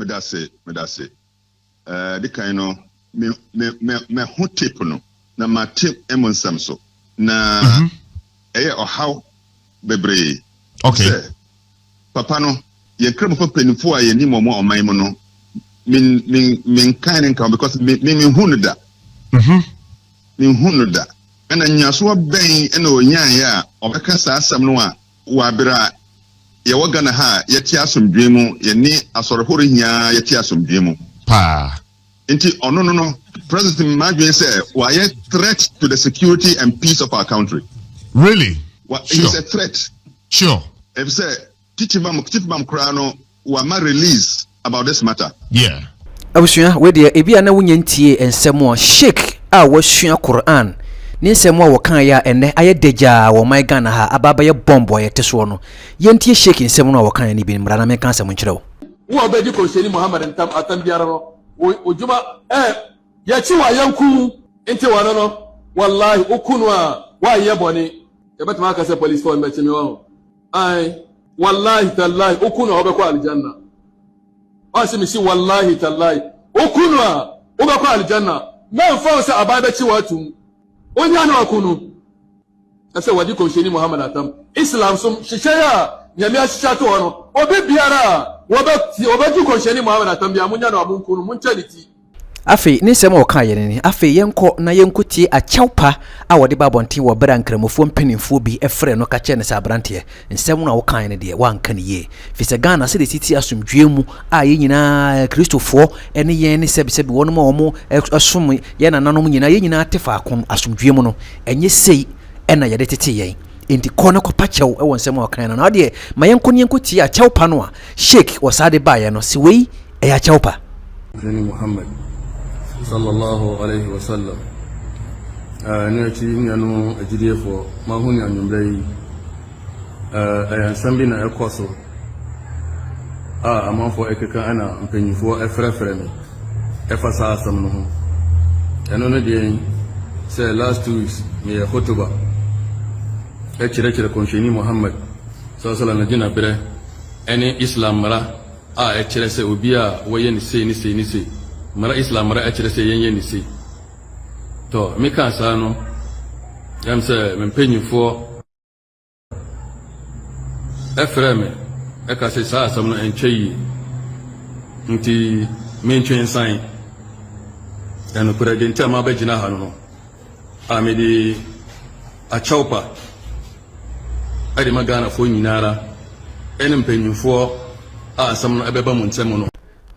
medase the kind of me ho tape no na ma tape emonsam so na or how bebre okay papa no ye krem for penifo a ye ni momo o man mu no min kind nka because me hunu da min hunu da ana nyaso ben na onyan ya obeka sa asam no a wa bra ye wagana ha ye ti asomdwe mu ye ni asorehoro hia ye ti asomdwe mu pa inti no President Madwe say why a threat to the security and peace of our country. Really? Sure. He's a threat. Sure. If say Tichibam Krano wama release about this matter. Yeah. Abusua we de ebi ana wunyentie ensemo Sheikh a wasua Quran ni nsemo wo kan ya enne aye deja wo my Ghana ha ababa ye bombo ye teso no yentie Sheikh nsemo no wo kan ni bi mra na me kan nsemo nkyerɛw wo obedi ko Sheni Muhammad atam biara no ojuma ya chi wa yanku ente wana no wallahi okunu a wa ye boni e betima aka se police for me chimi wa ai wallahi tallahi okunu obekwa aljanna asimi si wallahi tallahi okunu a obekwa aljanna na mfa se abada chi watu onya na okunu ase wadi ko Sheni Muhammad atam Islam sum shishaya nyame ashisha to ono obi biara obedi ko Sheni Muhammad atam bia munya na abunkunu munchaliti afi ni sema waka ye ni afi yenko na yenkutie achawpa a wode babonten wo bra nkramofo mpanimfo bi efre no ka che ne sabrante nsem na waka ye de wanka ne ye fi se Ghana se de titi asomdwe mu a ye nyina kristofo ene ye ne sebisebi wono ma omo asom ye na nanom nyina ye nyina tefa akon asomdwe mu no enye sei ena ye de titi ye enti kono ko pachew e won sem waka na de ma yenkutie achawpa no a Sheikh wasade ba ye no se wei e achawpa Sheni Muhammad sallallahu alayhi wa sallam nechi nyanu ejidefo mahuni anyumlei ayansambi na ekoso amanfo ekeka ana mpanyifo efrefre me efasa asam no ho eno no de say last 2 weeks me khotuba ekire Sheni Muhammad sallallahu alayhi wa sallam bere ene Islam mara ekire se obi a woye ni sei mara Islam mara akire se yenye ni si to me kan sa no yam se mpenyifo efreme e ka se sa asam no enchei nti mentwen san eno kura de ntama ba gina ha no amedi a chaupa ade magana fo nyinara ene mpenyifo asam no ebeba mu ntemu no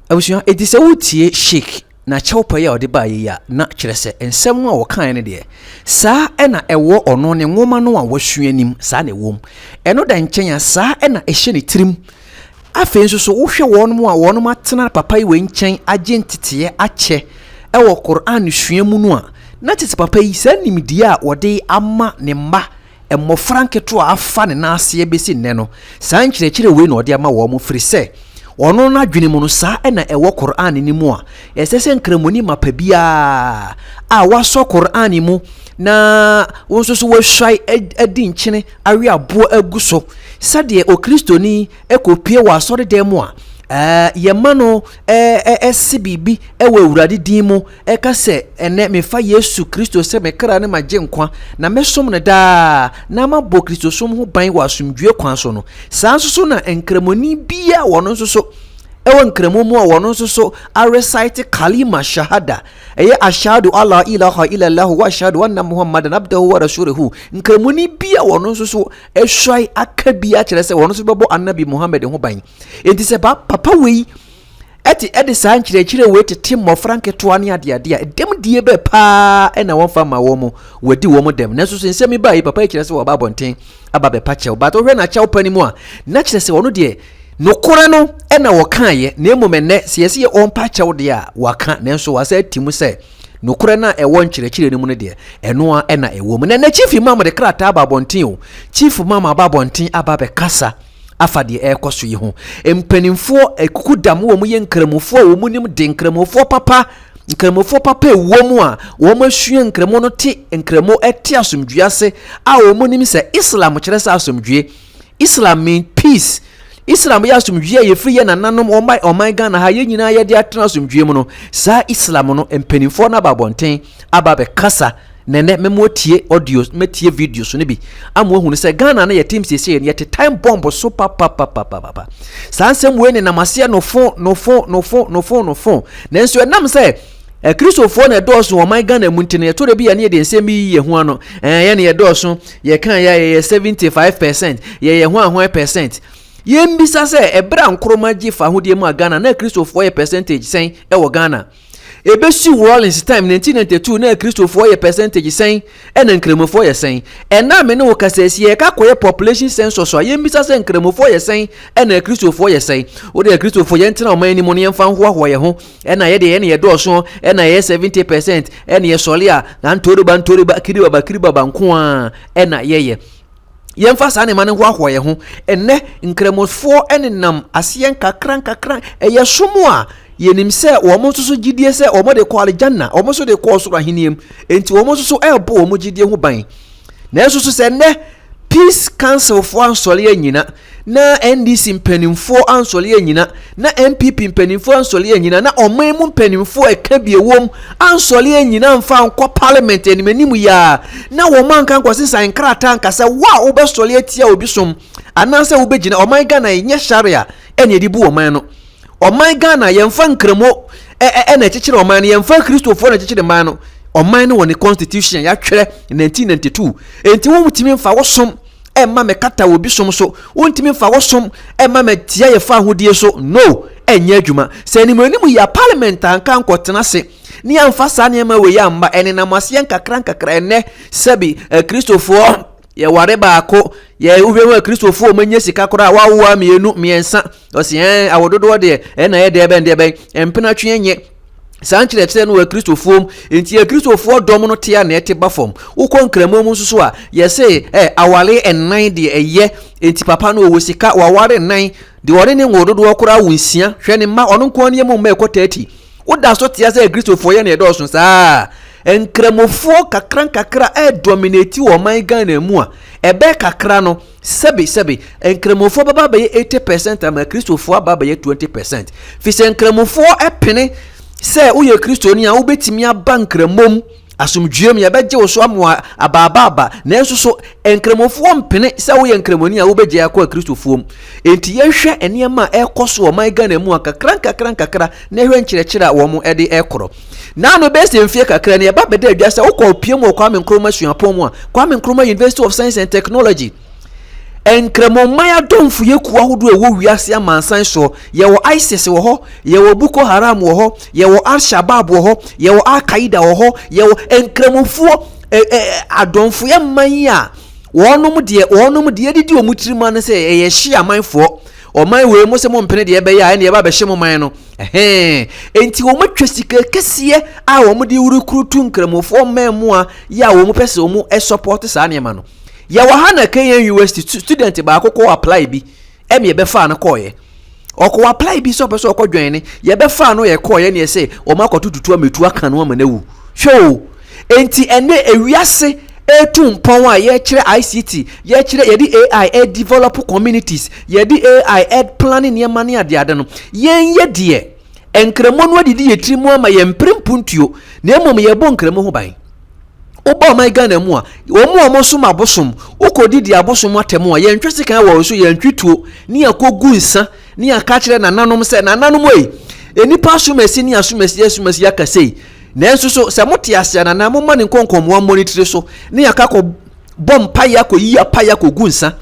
abusua edise wutie Sheikh na chawpa ya ode ba ya na kyerese ensem a wo kan ne de saa ena ewo ono ne nwoma no a wasua nim saa na ewom eno da nkyenya saa ena ehye ne tirim afen so wohwe wonom a wonom atena papa yi we nkyɛn agye ntete akyɛ ewo Quran sua mu no a na tete papa yi saa nimdie a wode ama ne mma emmofra nketo afa ne na ase ebesi nne no saa nkyerɛkyerɛ we na ode ama wo mo firi sɛ ono na dwene mu no saa na ewo Quran ni mu a esese nkramoni mapabia a waso Quran mu na wonso so wahwai adi nkyene awe abo aguso sade o kristoni ekopie wasore dem mu a yemano ese bibi ewe urade din mu eka se ene mefa Yesu Kristo se mekra ne magye nkwa na mesom ne da na mabo Kristo som ho ban wasomdwe kwan so no saa so na enkramoni bia wono so ewo nkramomu a wono so a recite kalima shahada eye ashhadu alla ilaha illa allah wa ashhadu anna muhammadan abduhu wa rasuluhu nkramoni bia wono so ehwai akabia kire se wono so bebo annabi Muhammad ho ban enti se papa wei edi saa nkyerɛkyerɛ we tete mmɔfra nketewa ne adeade dem die be pa na wɔmfa ma wɔ mu wadi wɔ mu dem nanso so nsɛm ba yi papa kyerɛ sɛ wɔba bɔnten aba be pa kyɛw but ohwɛ na kyɛw pani mu a na kyerɛ sɛ wɔno de nokora no na wɔkaayɛ na emu menne sɛ yɛsɛ yɛ ɔmpa kyɛw de a waka nanso wasa timu sɛ nokora na ɛwɔ nkyerɛkyerɛ ne mu ne de ɛno a na ɛwɔ mu na chief imam de krata aba bɔnten o chief imam aba bɔnten aba be kasa afade ekoso yi ho empanimfo ekukudam wo mu ye nkramofo wo mu nim de nkramofo papa wo mu a wo ma hwue nkramo no te nkramo ete asomdwe ase a wo mu nim se Islam kyerɛ se asomdwe Islam mean peace Islam ya asomdwe ye free ye nananom oman Ghana ha ye nyina ye de atena asomdwe mu no saa Islam no empanimfo na babonten aba be kasa nene memotie audio metie videos ne bi amo hu ne se Ghana na ye team sese ye te time bomb so papa sansem we ne namase no phone nanso enam se Christopher na doso o my Ghana mu ntine to de bia ne de nsem yi ye ho ano ye ne doso ye kan ye 75% ye ho 100%. Ye mbisa se ebra nkroma gi fa hodie mu Ghana na Christopher ye percentage sen e wo Ghana ebesi Rollins time 1992 na Christopher ye percentage sen e na nkremofo ye sen e na me ne wo kasasi ye ka koye population census so ye mbisa se nkremofo ye sen e na Christopher ye sen wo de Christopher ye ntena o man ni mo ne mfa ho ye ho e na ye de ye ne ye doso e na ye 70% e na ye solia na ntoriba kiriba nko a e na ye yemfa sa ne mane ho ye ho enne nkremofo enenam asien kakran eye somo a yenim se wo mo soso gidie se wo mo de ko aljanna wo mo so de ko soro aheniem enti wo mo soso ebo wo mo gidie ho ban na soso se ne peace council for ansole anyina na NDC mpanimfo ansole anyina na MPP mpanimfo ansole anyina na oman mu mpanimfo eka biewom ansole anyina mfa nko parliament animanim ya na wo man kan kwose san krata nkasa wa obesole atia obi som ananse wo begina oman Ghana yenye sharia ene edibu oman no oman Ghana yemfa nkremo na chechire oman no yemfa Christopher na chechire man no oman no woni constitution ya twere 1992 enti wo mutimi mfa wosom emma me kata obi som so wontimi mfa wosom emma me tia ye fa hodie so no enye adwuma se ni manimu ya parliament anka nkotena se ni amfa sa ne ma we ya mba ene na mase nkakra ene sebi Christopher ye ware baako ye uwe Christopher manye sika kora wawa miensa osi awododo de na ye de be empena twenye sanchire tse no Christopher enti Christopher dom no tia na ete bafom ukọ nkramo mu nsusu a ye say awale ennan de eye enti papa no wo sika waware ennan de wore ne ngododo kora wunsia hwe ne ma ono nko ne mu ma ekọ 30 woda so tia say Christopher ye na edoso saa enkramofo kakra dominate wo man Ghana mu a ebe kakra no sebi enkramofo baba be 80% ama Christopher baba ye 20% fi se enkramofo epene se uye Kristoni a ubetimi abankramom asumdwem ya beje wo so amwa ababa na enso so enkramofo mpene se uye enkramoni a ubeje akwa Kristofo enti yehwe enema ekoso wo man Ghana mu kakra na ehwe nkyerɛkyerɛ wo mo ede ekoro na no best mfie kakra ne ba bede adwa se ukọ piem wo Kwame Nkrumah suapon mu a Kwame Nkrumah University of Science and Technology enkramomaya domfu yeku ahodo ewo wiase amansan so yewo ISIS wo ho yewo Boko Haram wo ho yewo Al-Shabaab wo ho yewo Al-Qaeda wo ho yewo enkramofuo adomfu ye man a wonom de didi omutirima ne se ye hye amanfo oman we mo se mo mpene de be ya ne ba be hye mo man no enti wo matwa sika kese a wo mo de urukrutu nkramofo memu a ya wo mo pese wo mo support sa ne ma no ya wahana Kenya University student ba akoko apply bi eme ye be fa na koye okọ apply bi so person okọ dwen ne ye be fa no ye koye ne say o makotututu ametu aka no amanawu show enti ene ewiase etu mpon a ye kire ICT ye kire ye di AI develop communities ye di AI planning ne mane ade no ye de enkremo no adidi ye trimu ama ye mprempuntuo na emom ye bo nkremo ho ban oba my Ghana mu a omo som abosom ukodidi abosom atemu a ye ntwese kan wo so ye ntwituo ni akogu nsa ni aka kire nananom se nananom enipa somasi ni asumasi akasei nanso so se mote ase na mo ma ne nkonkomo monitor so ni aka ko bompa ya ko yi apa ya ko gu nsa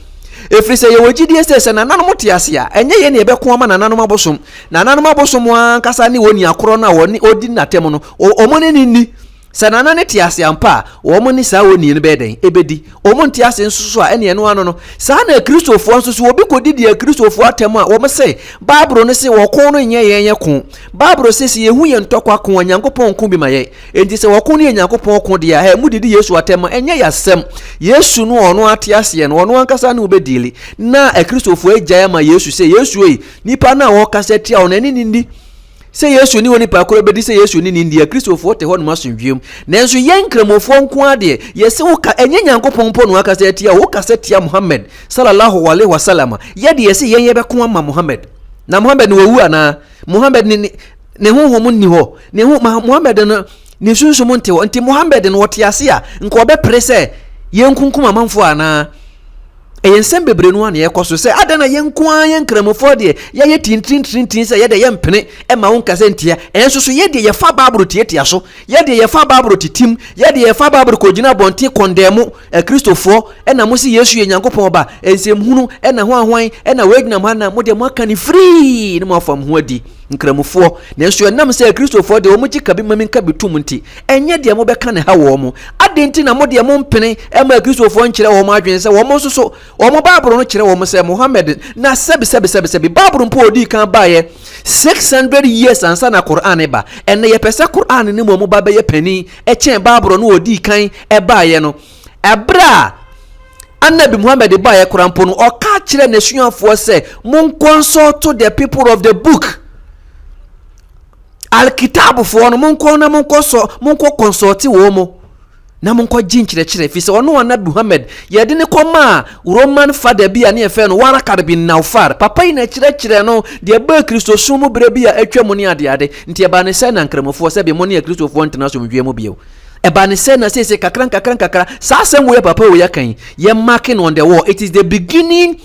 efiri se ye wogidi se nananom mote ase a enye ye ne ebe ko ma nananom abosom ankasa ni woni akoro na woni odi natem no omone ni sanana ne tiase ampa wo mo ni sa woni ne beden ebedi o mo tiase nsusu a ene no ano no sa na Kristofo nsusu obi kodidi a Kristofo atem a wo mo se Bible no se wo kon no nye yenye kon Bible se ye hu ye ntokwa kon Onyankopon kon bi maye enti se wo kon ne Onyankopon kon dia he mudidi Yesu atem enye yasem Yesu no ono atiase no ono ankasa na obedili na Kristofo agya ma Yesu se Yesu nipa na wo kasa tia onani nindi say yesu ni woni pa koro bedi say yesu ni India Christopher te ho no masomdwem nanso yen kramofo nko ade yesi wo ka enye nyankopon po no aka say tia wo ka say tia Muhammad sallallahu alaihi wasallam ye de yesi yen ye be ko ama Muhammad na Muhammad ni wawu ana Muhammad ni ne honhom ni ho ne ho Muhammad no ne sunsun nte ho nti Muhammad no wote ase a nko obe prese yen kunkum amanfo ana ensem bebre no an ye koso se adana yenkwa yenkramofo de ye tintin se ye de yempene e ma won kase ntia enso so ye de ye fa babro tietia so ye de ye fa babro titim ye de ye fa babro kogina bonte kondemu Christopher e na mo se Yesu ye nyankopon ba ensem hunu e na ho ahwan e na wegina mo na mo de mo aka ni free ni mo afam ho adi nkramofo na enso enam se Christopher de o mo gika bi mamin ka bitum nti enye de mo beka ne ha wo mo adenti na mo de mo mpene e ma Christopher nkire wo mo adwen se wo mo so omo babro no kire wo mo se Muhammad na sebi babro mpo odi kan baye 600 years ansa na Quran ba enne ye pese Quran ni mo ba be ye pani e chen babro no odi kan e baye no ebra Annabi Muhammad baye Quran po no o ka kire nasuafo se mon consult to the people of the book al-kitab fo no mon consult wo mo na monko ginchire fi se ono Annabi Muhammad ye de ne koma Roman father bia ne efe no Warakar bin Naufar papa ina chire no de ba Kristo sumu bre bia atwa ne ade nti e ba ne se na nkramofo se be mo ne Kristo fo ntena so mdwe mo bio e ba ne se na se kakran sa sem wo papa wo yakan ye marking on the wall. It is the beginning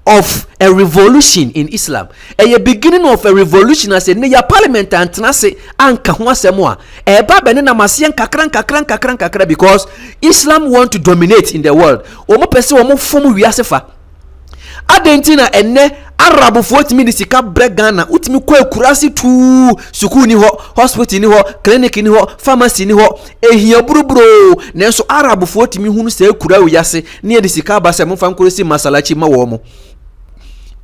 of a revolution in Islam. A beginning of a revolution as in your parliament and tenase anka ho asemo a e ba be ne na masien kakran because Islam want to dominate in the world. Omo pese omo fom wiase fa adentina enne Arab fo timi di sika bregana utimi kwa kurasi tu suku ni ho hospital ni ho clinic ni ho pharmacy ni ho ehia buruburo nenso Arab fo timi hunu se kura wiase ne di sika ba se mo fa nkorisi masalachi ma wo mo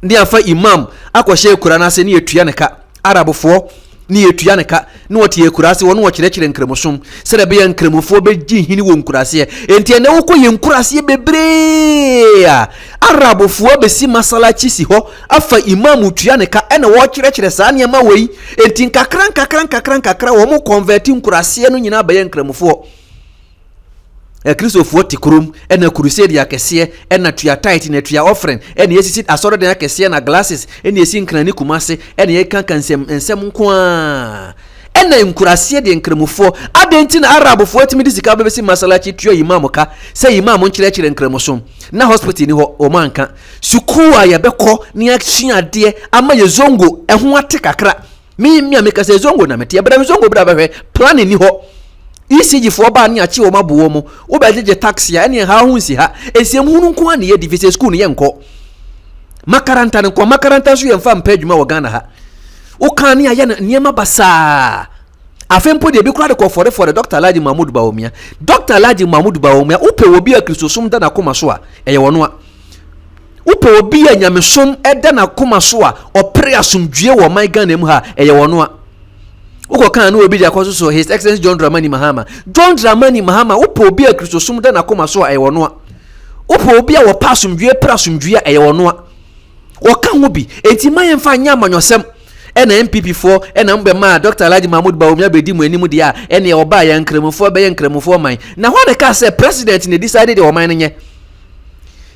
ndi afa imam akɔhye kura na se ne etua ne ka arabofo ne etua ne ka ne wote ekurase wo ne wo kyerɛkyerɛ nkramosom sɛ da be ya nkramofo be gi hini wo nkurase enti ene wo kɔ ye nkurase bebree a arabofo be si masalachi si ho afa imam tua ne ka ene wo kyerɛkyerɛ saa ne ma wei enti kakran wo mo convert nkurase no nyina be ya nkramofo Christopher tikrum ena crusade ya kese ena tuya tight na tuya offering ena yesi asoro de ya kese na glasses ena yesi nkrani kumase ena ye kankan nsem nko a ena nkurase de nkremufo adenti na arabufo atimi disika bebesi masalachi tuya imam ka se imam nkyerɛkyerɛ nkremusom na hospital ni ho o manka suku a ya bɛkɔ ne aksua de ama ye zongo ɛho ate kakra mi ameka se zongo na mete bra zongo bra bɛhwɛ plan ni ho ECG for ba ni achi wo mabuwo mu wo ba jeje taxi ya ene ha hu si ha esiem hunu nko an ye divise school ne yenko makaranta ne ko makaranta so ye mfa mpa adwuma wo Ghana ha wo kan ne aye niema basa afempo de bi kura de ko for Dr. Alhaji Mahmoud Bawumia Dr. Alhaji Mahmoud Bawumia upe obi a Kristosum da na koma so a eye wono a upe obi a nyamesom eda na koma so a opre asomdue wo man Ghana mu ha eye wono a uko kan no obi ja so His Excellency John Dramani Mahama upo obi a Kristosum da na koma so a ewono a upo obi a wo pasumdue prasumdue a ewono a wo kan ho bi enti man fa nya amanyosem ena MPP for ena mbe ma Dr. Alhaji Mahmoud Bawumia bedi mu animu dia ena e oba ya nkremufo be ya nkremufo man na ho de ka say president ne decide de o man nye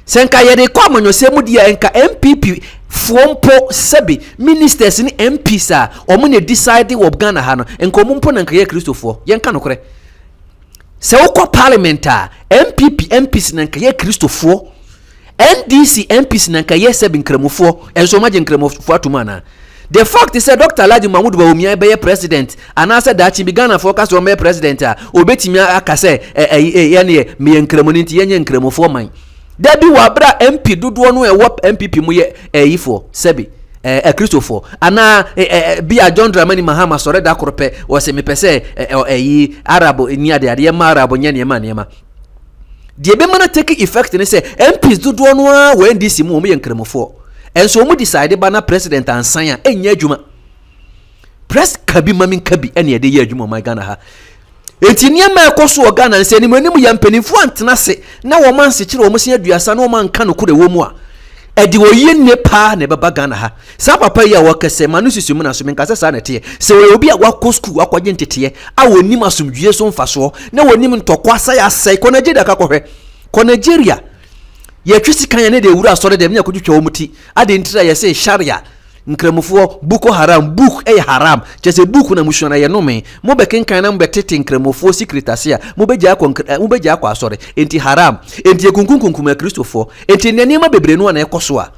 senka ye de kwa amanyosem dia enka MPP Fompo sebi ministers ni MPs a omo ne decide wo Ghana ha no enko mumpo na nkaye Kristofo yenka no kore se wo parliament a MPs na nkaye Kristofo NDC MPs na nkaye sebi nkramufo enso maje nkramufo atumana the fact is that Dr. Alhaji Mahmoud Bawumia be president anasa da chi bi Ghana focus on be president a obetimi akase ye ne me nkramoni nti yenye nkramufo man Debi wabra MP duduo no ewop MPP mu ye eyifo sebi Christopher ana bia John Dramani Mahama sore da korope wo se mepese eyi Arabo ni ade ma Arabo nya niema de be mana take effect ne se MPs duduo no a we NDC mu ye nkremofo enso mu decide ba na president ansan a enya adwuma press kabi mamin kabi ene ye de ye adwuma my Ghana ha enti niema ekoso o Ghana nse ni manim ya mpanimfo antena se na wo man se kire wo mo se aduasa na wo man ka no kure wo mu a edi wo yenne pa na beba Ghana ha sa papa yi a wakese manu sisumu na so menka sa na te se we obi a wakɔ school akɔgye ntete a wonim asomdwie so mfaso na wonim ntɔkwa sa ya sai kɔ Nigeria ka kɔhwɛ kɔ Nigeria ye twisi kan ne de wura asɔre dem ne akɔtwitwa wo muti ade ntira ye se sharia nkramofo Boko Haram book haram chese book na mushona ye no me mo be kenkan na mo betete nkramofo secretary a mo be gya akɔ asɔre enti haram enti ekunkunkunkum kristofo enti nani ma bebre no na ekoso a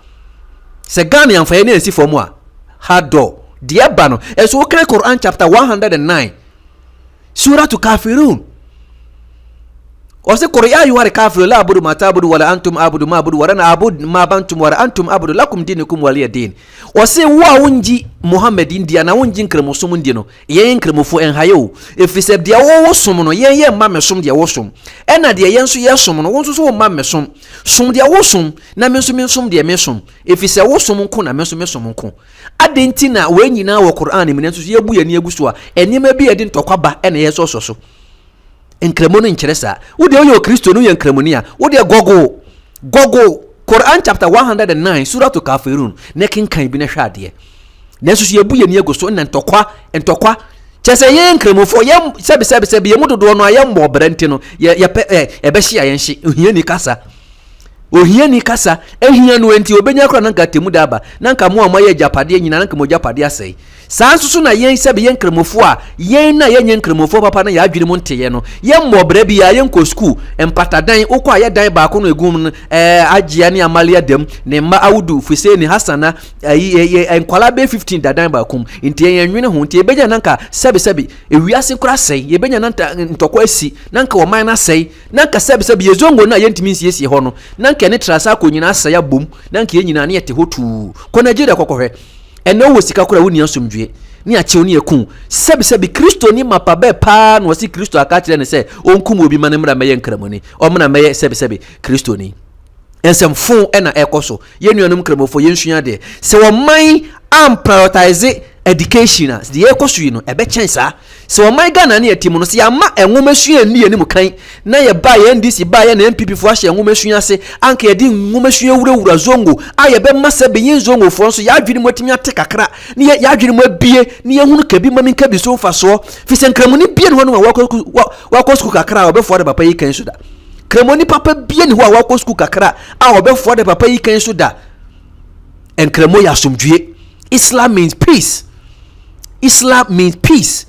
se Ghana yamfa ye na esi fo mo a hado de aba no eso kan Quran chapter 109 surah kafirun wase Qur'an yu wari kafiru la abudu ma tabudu wala antum abudu ma abudu wala na abudu ma bantum wala antum abudu lakum dinukum waliya din wase wa wunji Muhammad india na wunji nkremosom ndi no yen nkremofo en hayo efise de wo som no yen ma mesom de wo som ena de yen so yesom no wonso so ma mesom som de wo som na mesom de mesom efise wo som nko na mesom nko adenti na we nyina wo Qur'an mi ne so yebu ye ne eguso a enima bi edi ntokwa ba ena yeso so enkremo no nkyeresa wo de oyo Kristo no ye enkremoni a wo de gogo Quran chapter 109 surah kafirun ne kinkan bi na hwade ne so ye buye ne egoso na ntokwa chese ye enkremofo ye sebe ye mudodo no aye mbo brante no ye ebe hia ye nhye ohia ni kasa ehia no enti obenya kra nanka temu daba nanka mo amaye japade nyina nanka mo japade asai saa nsusu na yen sebe yen kremofo a yen na yen kremofo papa na ya adwene mo nteye no yen mbobra bi ya yen ko school empatadan okọ aye dan ba ko no egum agia ne amalia dem ne ma awudu fuse ni hasana enkwala be 15 dadan ba kum nti yen nwene ho nti ebenya nanka sebe ewiase kra sei ebenya nanka ntokwa asi nanka wo man na sei nanka sebe yezongo na yen timi siesie ho no nanka ne trasa ko nyina asai abom nanka yen nyina ne yete hotu ko Nigeria kokohwe eno wo sika kura woni asomdwe ni ache oni ekun sebe Kristo ni mapabe pa no si Kristo aka kire ne se onkum obi mane mra meye nkramoni o mna meye sebe Kristo ni ensem fun ena ekoso ye nuanum kramofo ye nsua de se wo man am prioritize education as the ekoso yi no ebe chensa se wo man Ghana ne atimu no se ya ma enwomesua ni ani mukan na ye ba ye NDC ba ye na MPP fo ahye enwomesua se anka ye di enwomesua wurawura zongo aye be ma se be yin zongo fo so ya adwene motimi ate kakra ne ya adwene mo abie ne ye hunu kabi mami kabi so fa so fi se nkramoni bie ne ho no wa school kakra obefo de papa yi kan so da kremoni papa bie ne ho a wa school kakra a obefo de papa yi kan so da enkremo ya asomdwie Islam means peace. Islam means peace.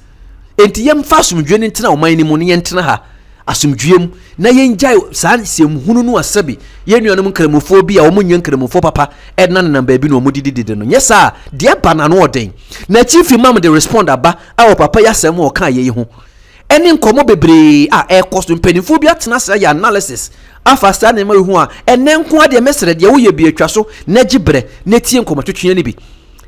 Enti yem fa asomdwe ne ntena oman ni mu ne yentena ha asomdwem na yenjai san sem hunu no asabi yenuanom nkramofo bi a omunye nkramofo papa edna na ba bi no omudidide no nyesa de ba na no oden na chief imam de respond aba a papa yasem o kan ye ho eni nkomo bebre a ekosto mpanifo bi atena sa ya analysis afa sta na ma hu a enen nko ade mesere de wo ye bi atwa so na gibre na tie nkomo twetwe ni bi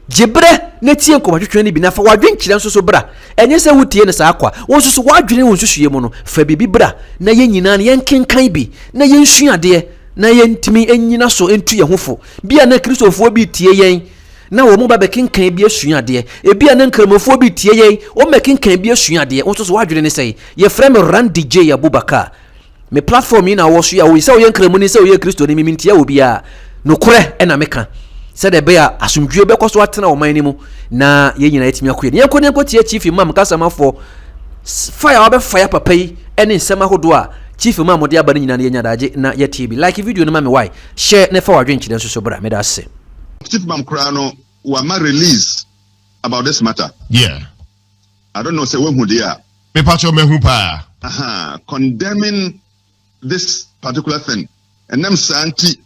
gibre na tie nkomo twetwe ni bi na fa wadwen kire nso so bra enye se wutie ne sa akwa won so so wadwene won susuye mu no fa bibi bra na ye nyina na yenkenkan bi na yensuade na yentimi enyina so entu ye hofo bia na kristofo bi tie yen na wo mo ba bekenkan bi asuade e bia na nkramofo bi tie yen o mekenkan bi asuade won so so wadwene ne sei ye frame Rand DJ Abubakar me platform yi na wo so ya wo se wo yenkramoni se wo ye kristo ni mi ntia wo bia no kore e na meka se de be a asomdwe be koso atena wo man ni mu na ye nyina yetimi akoye ne ko tie chief imam kasama for fire obe fire papa yi ene nsema hodo a chief imam de aba nyina na yenya daje na ye TV like video no ma me why share ne fa wadwen chide so bra me da se chief imam krano wa ma release about this matter. Yeah, I don't know say when who they are me pacho me hu pa condemning this particular thing and them santi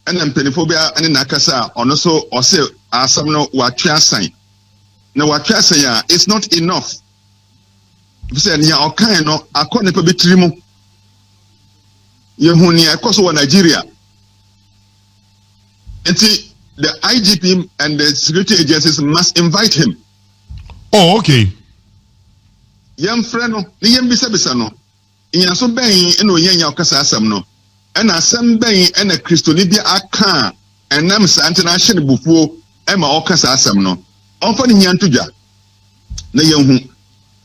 and them peniphobia and nakasa on also or say Asem no wa twa sign na wa twa sign it's not enough. Say nia okan no akone pa betiri mu ye hu nia ekoso wa Nigeria until the IGP and the security agencies must invite him. Oh, okay. Yam friend no ni yam bisa no inya so ben eno yenya okasa Asem no ena Asem ben ena kristoni bi aka enam sante na hye ne bufuo ema okasa Asem no onfa ni nya ntodwa na yehu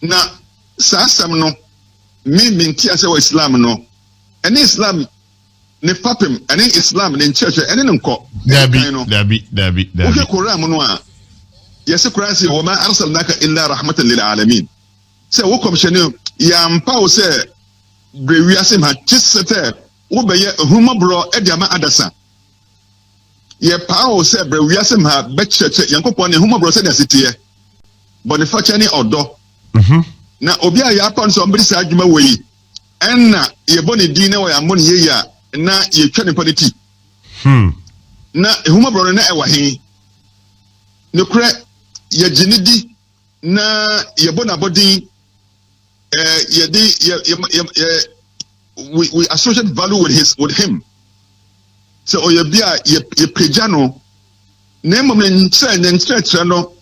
na sa Asem no mi nti ase wa Islam no ene Islam ne papem ene Islam ne church ene nko Dabi. Oke Quran no a yesi Quran say wa ma arsalnaka illa rahmatan lil alamin say wo commission ya mpa wo say brewi asem ha chisete wo beye huma bro e dia ma adasa ye pa wo say brewi asem ha be cheche yankopon ne huma bro say na sitie boniface ni odo na obi a ya pa nso mbiri sa adwuma woyi enna ye boni din na wo ya mo ne ye ya na ye twa ne paditi na huma bro na e wa he ne kure ye jinidi na ye bona bodin we associate value with him. So oyebia ye pejano name me ntre no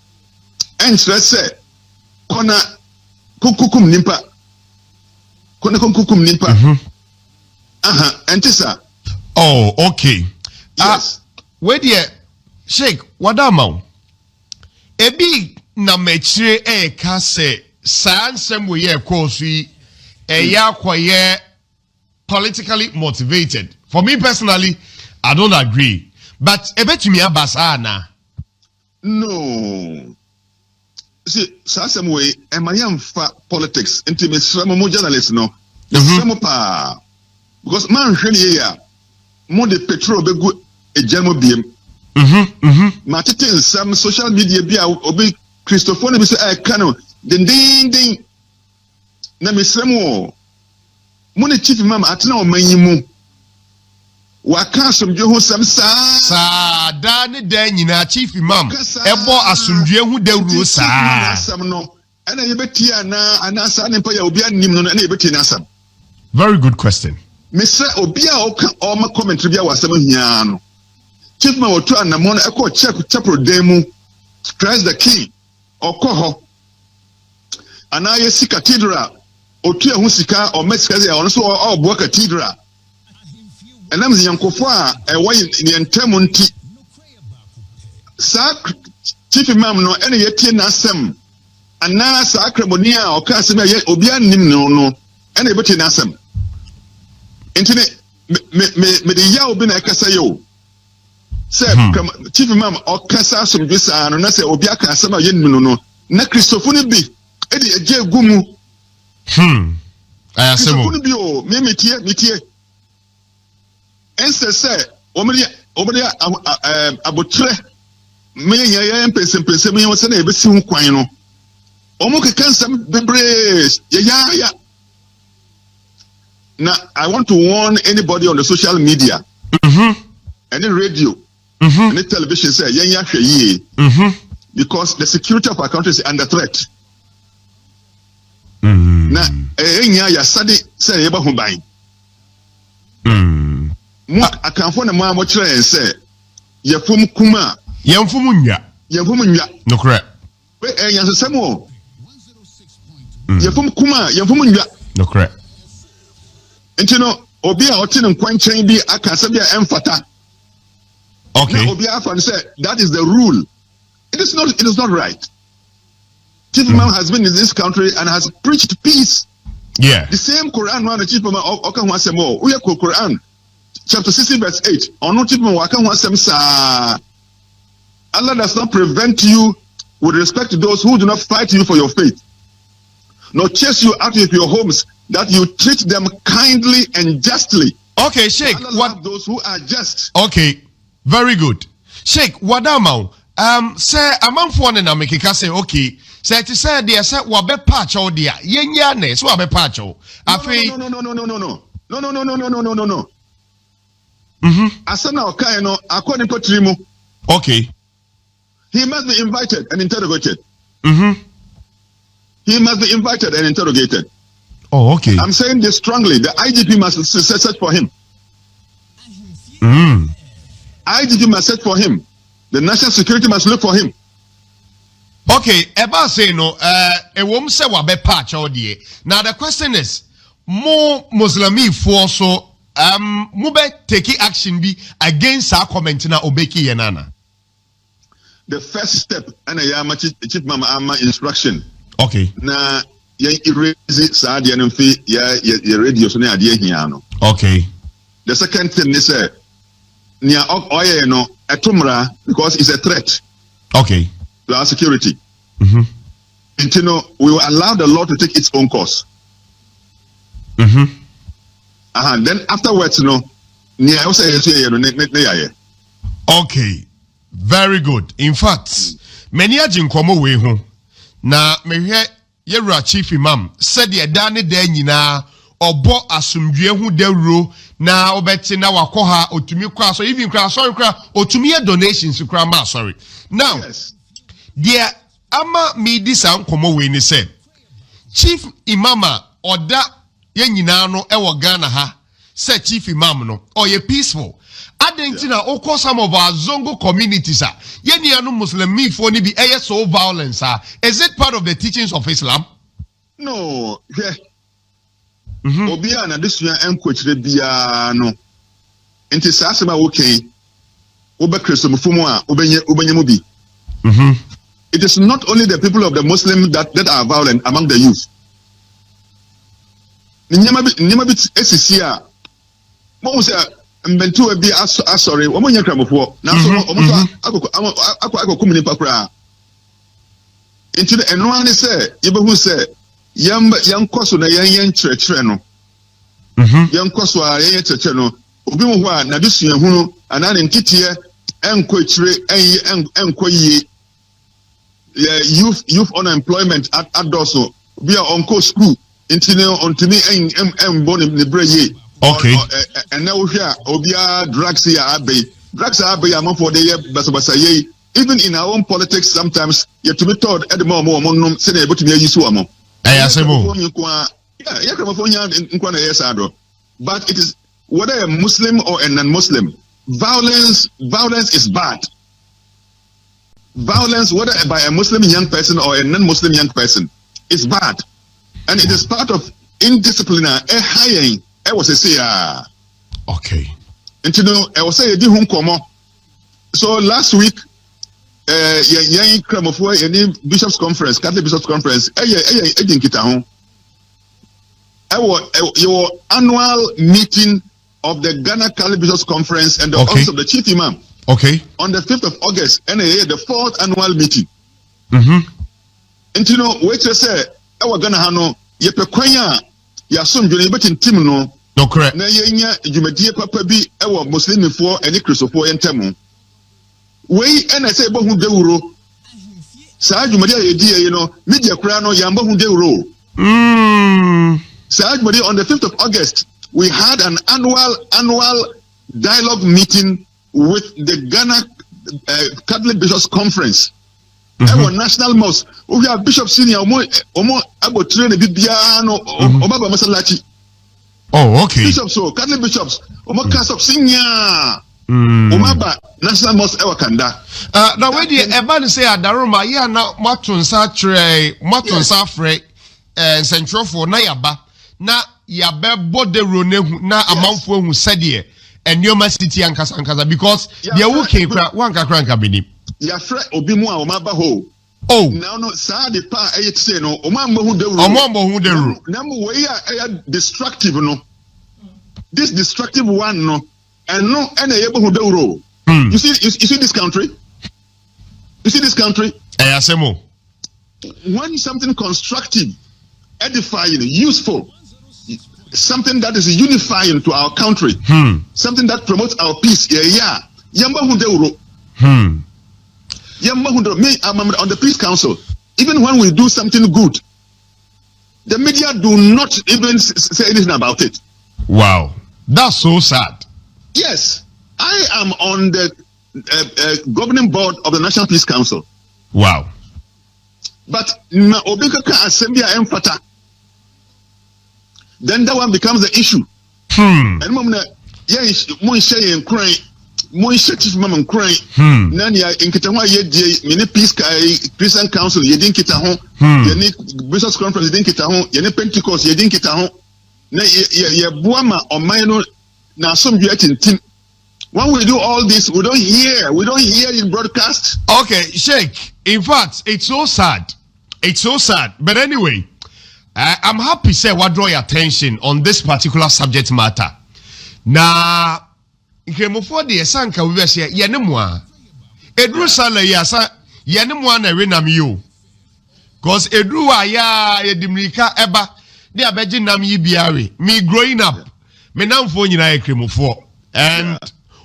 entre se kona kukukum nimpa entisa. Oh, okay. Yes. Where dear Sheikh wadama ebi na mechire ka se sansem we ye course we yakwaye politically motivated. For me personally, I don't agree. But ebetumi abasa na. No. See, sansem we emayam fa politics into me mo journalist no. Some pa because man hwele ya mo de petrol be go ejamo biem. Ma tete some social media bi a obi Christopher bi say kano ding na mesremo mo ne chief imam atena o manyimu waka asomdwe ho sam sa da ne da nyina chief imam ebo asomdwe ho dawuro sa asam no ana yebetia na anasa ne pa ya obi anim no na yebetia na asam. Very good question. Mr. obi a o ma commentary bia wasam hia no chief imam otu anamon e ko check chapel demu Christ the king okoho ana yesi cathedral otu ehun sika o mesika ya ono so o bo cathedral enam ziyankofo a ewo ne ntem nti sa chief imam no ene yetie na asem ana sa akremoni a o ka asem ya obi anim no ene yetie na asem intine me de ya obi na ekasa yo se chief imam o kasa asomdwe sa no na se obi aka asem a yenim no na Christopher ni bi edi eje gumu ayasemo Christopher ni bi o me metie ense se omri abotre me ya pense me yo se na ebesi hu kwan no omo kekansam bebre ya now I want to warn anybody on the social media any radio any television say ya hwe yi because the security of our country is under threat. Na enya ya sadi say yeba ho ban. Mo akanfo na mo kire say yefum kuma yemfum nwa no correct we enya sesem o yefum kuma yemfum nwa no correct entino obi a otin nkwanchen bi akasa bi a emfata. Okay. Obi afan say that is the rule. It is not right. Chief Imam has been in this country and has preached peace. Yeah. The same Quran one Chief Imam okan wasemo. We Quran chapter 16 verse 8. Ono Chief Imam wakan wasem sa. Allah does not prevent you with respect to those who do not fight you for your faith, nor chase you out of your homes, that you treat them kindly and justly. Okay, Sheikh. Allah loves those who are just. Okay, very good. Sheikh, wadamau. Say amanfo ne na mekeka say okay. Say it say there say wa be patch all there. Yenya ne so wa be patch all. Afi No. Asem na okai no according to Trimu. Okay. He must be invited and interrogated. He must be invited and interrogated. Oh, okay. I'm saying this strongly. The IGP must search for him. IGP must search for him. The national security must look for him. Okay, eba say no, wom say wa be patch all there. Now the question is, more Muslimi for so mo be take action be against our comment na obeki yenana. The first step and a chief mama ama instruction. Okay. Na ya erase saadi ya mfi ya radio so na ade ahia no. Okay. The second thing is near oil no etumra because it's a threat. Okay. To our security. Mm-hmm. And you know, we will allow the law to take its own course. Mm-hmm. Then afterwards, you know, near okay. Very good. In fact, many agent come away home. Na me hwe yewra chief imam said ye dane da nyina obo asomdwe hu dawro na obeti na wakoha otumi kwa so even kwa sorry kwa otumi ye donations kwa ma sorry now yes. There ama me this an komo we ni say chief imama oda ye nyina no e wo Ghana ha say chief imam no oye peaceful adentina oko some of our zongo communities are yeni anu muslim me for ni be so violence is it part of the teachings of Islam? No, yeah. Obia na desua enkwechire bia no enti saasema okay oba kristomufumu a obenye mu bi. It is not only the people of the Muslim that are violent among the youth. Nyama bi esisi a mo say mbentu e bi asori wo nya kramofo na so omo akoko mini pakra into the enwa ne say yebehu say yankoso na yan kyerɛkyerɛ no yankoso a yan kyerɛkyerɛ no obi mu ho a na desua hunu ana ne ntitiɛ enko kyerɛ enko yie youth unemployment adoso bi a onko school intine ontimi embo ne breye. Okay. And now we hear obia drugs here abe among for the basabasa ye. Even in our own politics, sometimes you have to be told at the moment say able to be used to amo. But it is whether a Muslim or a non-Muslim, violence is bad. Violence, whether by a Muslim young person or a non-Muslim young person, is bad, and it is part of indiscipline. I was say okay. And you know, I was say di hun komo. So last week, yan kramofo any bishops conference, Catholic bishops conference, ejin kita ho. Your annual meeting of the Ghana Catholic Bishops Conference and the office of the chief imam. Okay. On the 5th of August, and the 4th annual meeting. And you know, wait to say, our Ghana hano yepekwanya ya somdwe betin tim no. No correct. Na yenya dwumadie papa bi ewo muslimifo ene kristofo yentemu. Wei ena say bo hu dewuro. Saa dwumadie yedi no media kura no yamba hu dewuro. Saa dwumadie on the 5th of August we had an annual dialogue meeting with the Ghana Catholic Bishops Conference. Our national mosque. We have Bishop Senior omo abotre ne bibia no obaba masalachi. Oh, okay. Bishops, so Catholic bishops, omo Castle Senior. Omaba national mosque ewa kanda. Now when the Evan say Adaroma, yeah, now matunsa frey central for na yaba na yabe bode rone na amanfo hu said and your city and Kasankaza because they are working one kakranka bini. Ya fre obi mu a o maba ho. Oh. Now no sa de pa e say no o ma hu de ru. Na mu we ya destructive no. This destructive one no and no and e hu de ru. You see this country? You see this country? Asem. When something constructive, edifying, useful, something that is unifying to our country, something that promotes our peace, yamba hu de ru. Me, I'm on the Peace Council. Even when we do something good, the media do not even say anything about it. Wow, that's so sad. Yes, I am on the governing board of the National Peace Council. Wow. But then that one becomes the issue. Moi chief mama crying nani ya nkitaho ye mini peace Christian council ye din kita ho ye ni bishops conference ye din kita ho ye ni Pentecost ye din kita ho na ye boama oman no na asomdwe atintim. When we do all this we don't hear in broadcast. Okay, Sheikh, in fact it's so sad but anyway I'm happy say what draw your attention on this particular subject matter na nkemofo de sanka we be se ye ne mo a edru sala ya sa ye ne mo na we nam yo cause edru wa ya edimrika eba de abeji nam yi biare me growing up me namfo nyina ekremofo and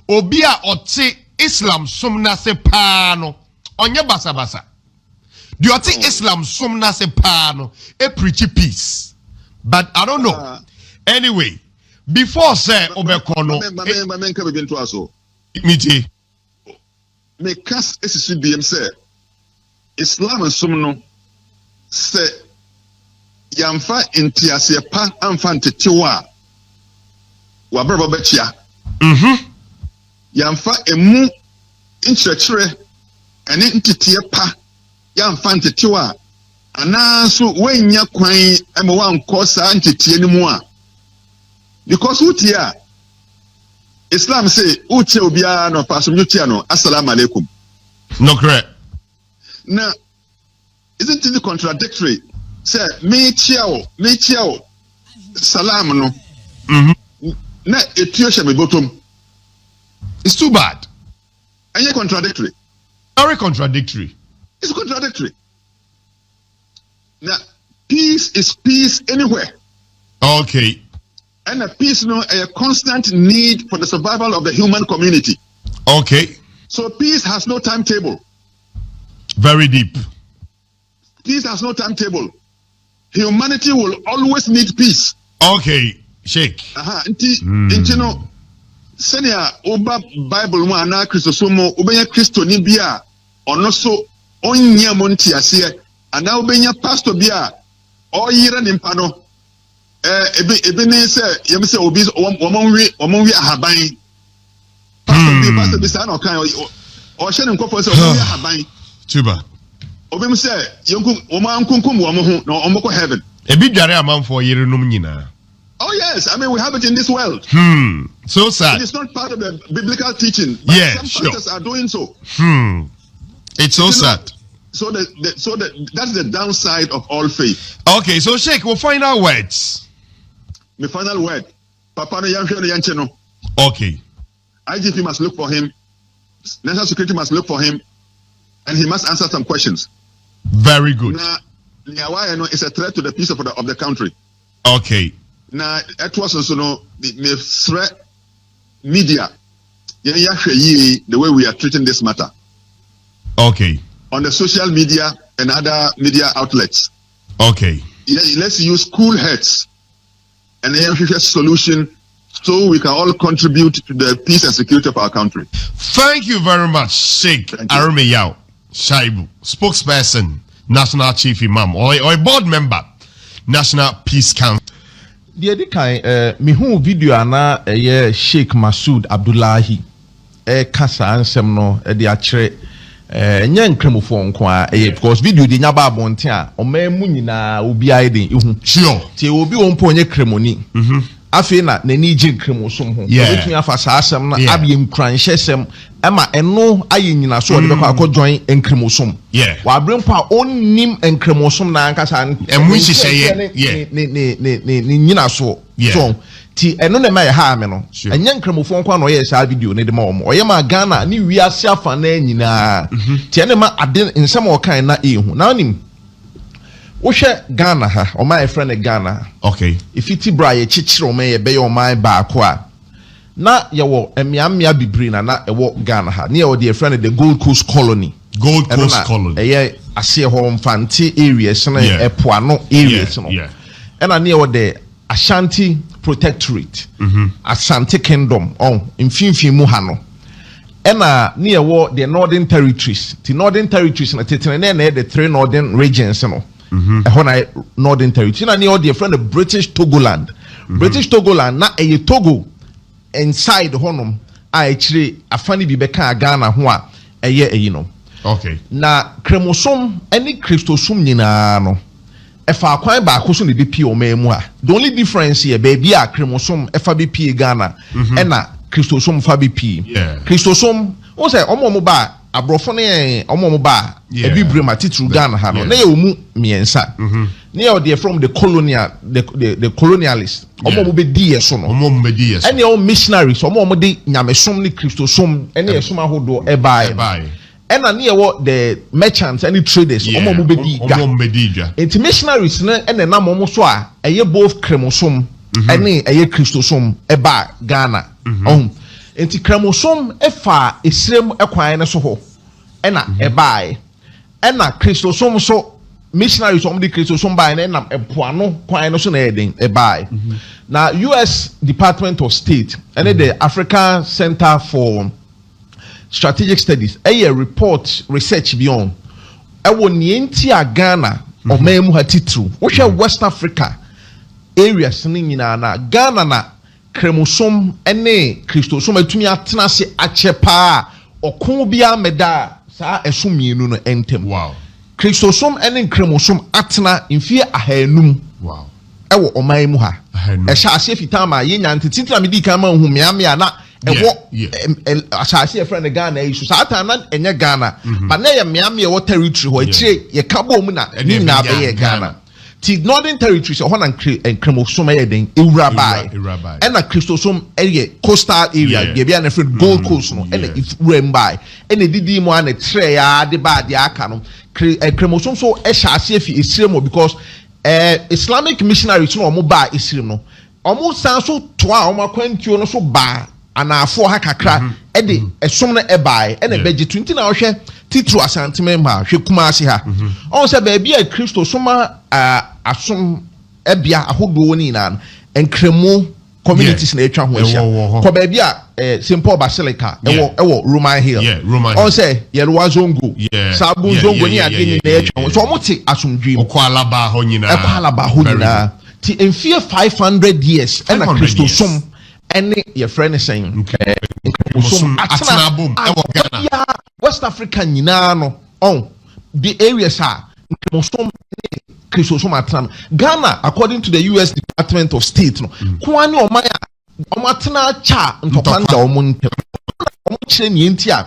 obi a ote Islam som na se pa no onye basa basa the ote Islam som na se pa no e preach peace but I don't know anyway before say obekono miti me kas SCBM say Islam som no say yamfa ntiase pa amfa ntetewa wa brabo bechia yamfa emu nkyerɛkyerɛ ene nteteɛ pa yamfa ntetewa anaso wanya kwan ema wankɔ saa nteteɛ ni mu a because utia Islam say utia obia no pasom utia no assalamu alaikum no correct now isn't it contradictory say me chiao salam no na etio hye me bottom. It's too bad. And you're contradictory. Very contradictory. It's contradictory. Now, peace is peace anywhere. Okay. And a peace, a constant need for the survival of the human community. Okay. So peace has no timetable. Very deep. Peace has no timetable. Humanity will always need peace. Okay, Sheikh. Senia oba Bible mu ana Kristosomo obenya Kristo ni bia ono so onyia monti ase ana obenya pastor bia oyira nimpa no ebe ne se yem se obi omonwi ahaban pastor bi sa na okan o hye ne nkofo se omonwi ahaban tuba obi mu se yenku omankunkum wo mo ho na omoko heaven ebi dware amanfo yire num nyina. Oh yes, I mean we have it in this world. So sad. It is not part of the biblical teaching, but some pastors are doing so. It's so sad. So that's the downside of all faith. Okay, so Sheikh, we'll final words. My final word. Papa no yanche no. Okay. IGP must look for him. National security must look for him, and he must answer some questions. Very good. Now, it's a threat to the peace of the country. Okay. Now, it was also the threat media. The way we are treating this matter. Okay. On the social media and other media outlets. Okay. Let's use cool heads and a solution so we can all contribute to the peace and security of our country. Thank you very much, Sheikh Arumeyao Shaibu, spokesperson, National Chief Imam, or a board member, National Peace Council. The other kind, me who video ana Sheikh Masood Abdullahi, kasa ansem no the achre nya nkremofo nko a because video de nya ba bonte a o ma mu nyina obi aiden ihu sure tie obi won po nye kremoni afi na nani ji nkremosom ho betumi afa saa asem na abie nkranhyesem ema eno aye nyina so de bekọ akọjoin nkremosom wa brempo a onnim nkremosom na ankasa emu hyehyeye ne nyina so so ti eno na ma ha me no enya nkremofo nko na oyɛ saa video ne de ma omo oyɛ ma Ghana ni wiase afa na nyina ti ene ma ade nsɛm ɔkan na ehu na onim wo hwɛ Ghana ha ɔma e friend Ghana okay ifiti bra ye chichiro me ye be ye ɔman baako a na ye wo emiamia bibiri na e wo Ghana ha ne ye wo de friend the Gold Coast Colony eye ase ho mfante areas na epoano areas no ena ne ye wo de Ashanti Protectorate, Ashanti Kingdom, mfimfin mu ha no. Ena near war the Northern Territories. The Northern Territories na tetene the three northern regions no. Ehona Northern Territories. Na near the friend of British Togoland. British Togoland na eye Togo inside honom a actually afani bi beka Ghana ho a eye no. Okay. Na kremosom any Christosum nyina no. Efa kwan ba ko so ne BP o memu a the only difference here baby a kremosom efa BP Ghana na Christosom fa BP Christosom o say omo ba abrofo ne omo ba ebi brema titru Ghana ha no na ye omu miensa near they from the colonialists omo be di yeso no omo be di yeso any all missionaries omo de nyamesom ni kristosom any yesom ahodo ebae ena near what the merchants any traders omo be di ga it missionaries na ena na omo so a eye both kremosom any eye kristosom eba Ghana enti kremosom efa esrem ekwan ne so ho ena ebae ena kristosom so missionaries on the Christian by and Puano, Quino Son a buy. Now, US Department of State and the African Center for Strategic Studies, a report research beyond. I will Nientia Ghana or Memu Hatitru, which are West Africa areas in Ghana na Cremosom ene Christosom Tumia Tenasi Achepa or Kumbia Meda Sa Esumi no entem. Wow. Christosom ene kremosum atena mfie ahanum wow ewo oman mu ha ehya ase fitama yenya ntitintra medi kan ma hu miamia na ewo asase efra ne Ghana isu sata na enye Ghana but na ye miamia wo territory ho ekire ye kabo mu na ni na be ye Ghana ti northern territory so ho na kremosum ye den ewurabai ena Christosom eye coastal area ye bia na friend Gold Coast no ena ifurembai ena didi mu ana tre ya de ba de aka no kremosom so ehya ase fi esirem because Islamic missionaries no omo ba esirem no omo san so toa omo akwantuo no so ba anafo ha kakra de esom no ebae ena beje 20 na ohwe titru asanteme ma hwe kuma ase ha on se ba bia Kristo soma asom ebia ahodo ni na enkremo communities na etwa ho ehia ko ba bia St. Paul Basilica ewo Roman Hill on say Yeruwa Zongo Sabu Zongo ni ade ni na etwa so omote asomdwem okwalaba ho nyina ti enfie 500 years ena Kristo som ene ye friend saying atena bom ewo Ghana West Africa nyina no on the areas are Kristo som atena Ghana according to the US Department of State no kwani omaya omatena cha ntopanda omuntu omuchire ni entia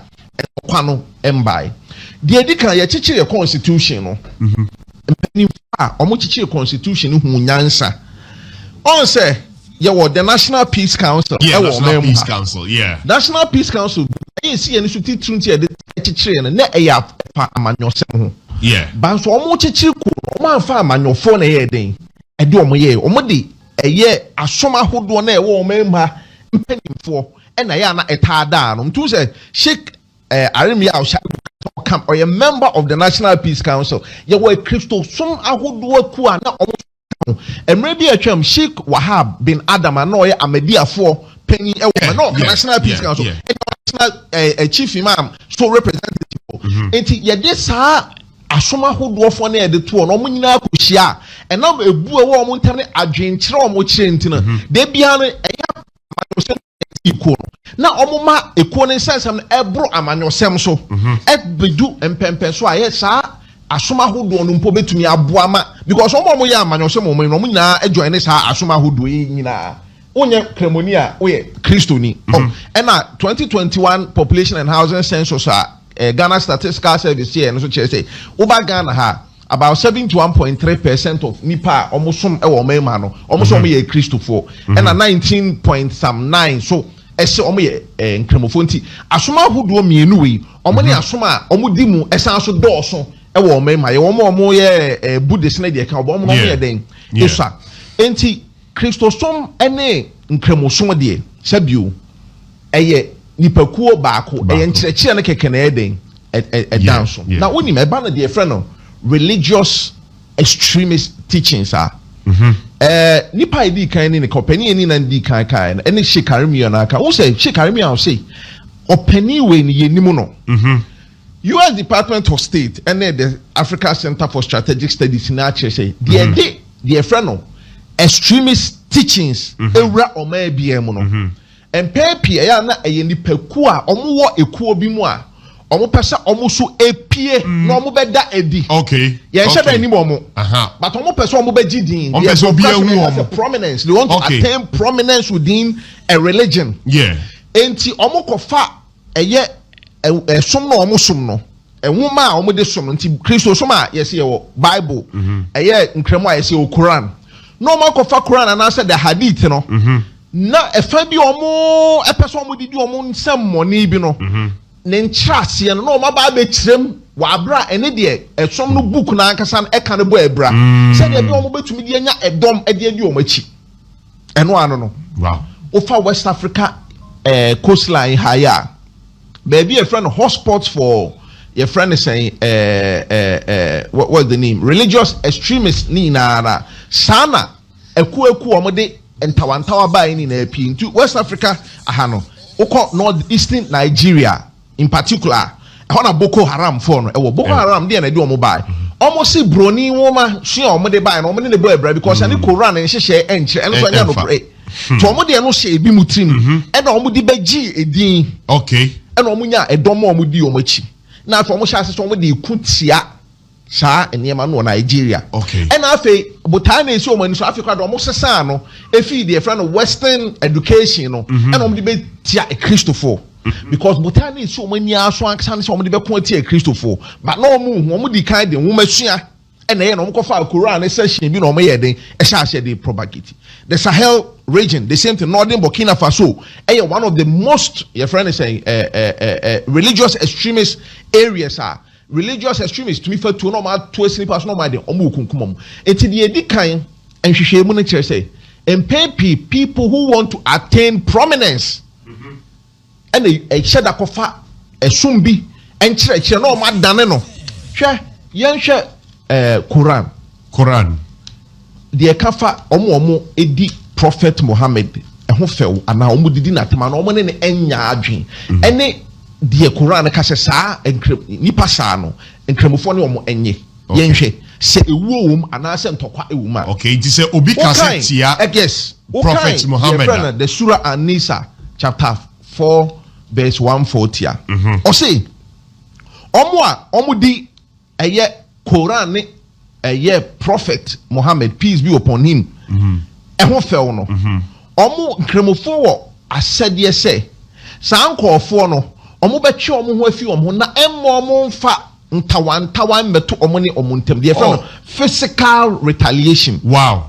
kwano embai de edika ye chichire constitution no mpani fa omuchichire constitution hu nyansa on say ye wo the National Peace Council National Peace Council National Peace Council e si ye ni so titrunti de chichire na eya fa amanyosem ho ban so omuchichire ko omanfa amanyofo na ye den e de omoye omode eye asoma hodo na ewo omemha mpanimfo na ya na etada no mtu say Sheikh Aremia come or a member of the National Peace Council ye were Christo som ahodo ku na omo emre bi atwam Sheikh Wahab bin Adam na oye Ahmadiyafo penny ewo no National Peace Council national chief imam so representative enti ye de sa asoma hodo fo na e de to no mo nyina akohia enam ebu ewo mo ntam ne adwenkyere o mo kire ntina de bia no eya amanyosem iko na omo ma eko ne sensam no ebro amanyosem so ebedu empempe so aye sa asoma hodo no mpo betumi aboa ma because omo ye amanyosem o mo nyina ejoin ne sa asoma hodo yi nyina onye kremonia oye kristoni ena 2021 population and housing census Ghana Statistical Service here and so say over Ghana ha about 71.3% of nipa almost some ewo mema no almost some ye Christopher and a 19.9 so ese omo ye nkremofonti asoma hodo mienu wi omo ne asoma omo dimu esan so dooso ewo mema ye omo ye Buddhist na de ka omo no ye den isa enti Christosom ene nkremosom de sabio eye nipakuo baako eye nkyerɛkyerɛ ne keke na eden danso na woni me ba na de friend no religious extremist teachings are nipa idi kan ni company ni na ndi kan na ene Sheikh Aremia na ka wo say Sheikh Aremia say opani we ni yenimu no US Department of State and the Africa Center for Strategic Studies na actually say the friend no extremist teachings ewra o ma bia mu no empepi ya na nipaku a omo wo ekuo bi mu a omo pesa omo so epie na omo beda edi ye shebe ni omo but omo pesa omo beji din omo pesa obi ehu omo prominence they want to attain prominence within a religion enti omo kofa eye som no omo som no enwoma a omo de som no nti Kristo som a yesi ye Bible eye nkremo a yesi o Quran no ma ko fa Quran na say the hadith no na efa bi omo epeso omo didi omo nsem moni bi no ne nkyase no ma ba be kirem wa abra ene de esom no book na ankasa e kan bo ebra say de bi omo betumi de anya edom e de adi omo achi eno ano no wow ofa West Africa coastline higher baby a friend hotspots for your friend is saying what's the name religious extremists ni na sana eku omode entawantawa ba ni na api into West Africa ahano oko northeastern Nigeria in particular ehona Boko Haram for no Boko Haram dey na dey omo bai almost see broni woma hwe omode bai no omode ne bo ebra because ani Quran en hyehyɛ enkyere enso anya no pray to omode no hye ebi mutrim e na omode bagi edin okay e na omunya edom omodi omachi na to omo hye ase so omode ikutia saa enema no Nigeria okay e na afi botan na esi omani so afi kwa do omo sesa no efi de friend Western education no e na omode be tia e Christopher because botan na esi omani aso ankasa ne se omode be ko tia e Christopher but no omo di kind de nwoma sua e na ye no omo kofa Quran session bi na omo ye den e sha sha de propagate the Sahel region the same thing northern Burkina Faso one of the most your friend is saying religious extremist areas are religious extremists to me for to normal to sleepers no mind omo kunkumom enti de edi kan enhwehwe mu no kire say people who want to attain prominence and a sheda kofa esum bi enkyerɛkyerɛ no ma dane no hwɛ yɛnhwɛ Quran de kafa omo edi Prophet Muhammad ehho few ana omo didi na tema na omo ne enya adwen ene de Quran ka se saa nipa saa no enkremofo ne omo enye yenhwe se ewuo wom ana se ntokwa ewum a okay it is obi ka se tia yes Prophet Muhammad the Surah An-Nisa chapter 4 verse 140 o say omo di eye Quran ne eye Prophet Muhammad peace be upon him ehho few no omo nkremofo wo asede se saa nkofo no omo betwe omo ho afi omo na emmo omo mfa ntawantawa mbeto omo ne omo ntem de friend physical retaliation wow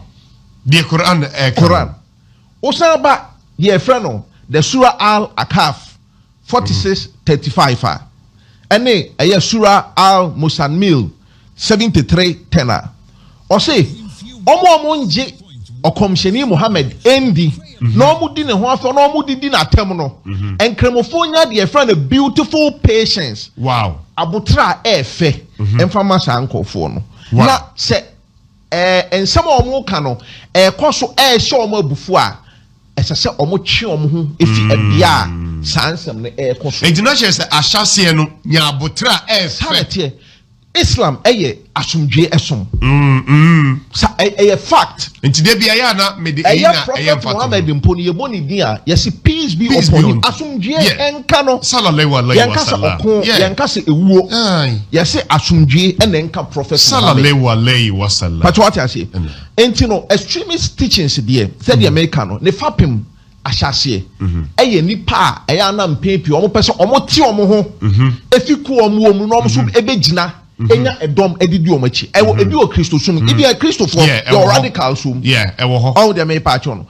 the Quran osaba the friend the Surah Al-Akaf 46:35 ene eye Surah Al-Musammil 73:10 o say omo nje okomsheni Muhammad endi no mu di ne ho aso no mu di na tem no enkremofo nya de friend a beautiful patience wow abutra efe emfama sankofo no na se ensem omo ka no ekoso ehye omo abufu a esese omo twe omo ho efi abia sansem ne ekoso edina se ahyase no nya abutra efe Islam eye asumdwe esom sa eye fact nti de bia ya na me de ina eye Muhammad mponi ye boni dia yes peace be upon him asumdwe enka no sallallahu alaihi wasallam yanka se ewuo yes asumdwe ena enka prophet sallallahu alaihi wasallam but what I say enti no extremist teachings there said the American no ne fapem ahyase eye nipa eye ana mpepi omo pese omo ti omo ho efiku omo no omo so ebegina enya edom edidi omachi ewo ebi o Kristo sum ibi a Kristo for your radical sum ewo ho all the me patch on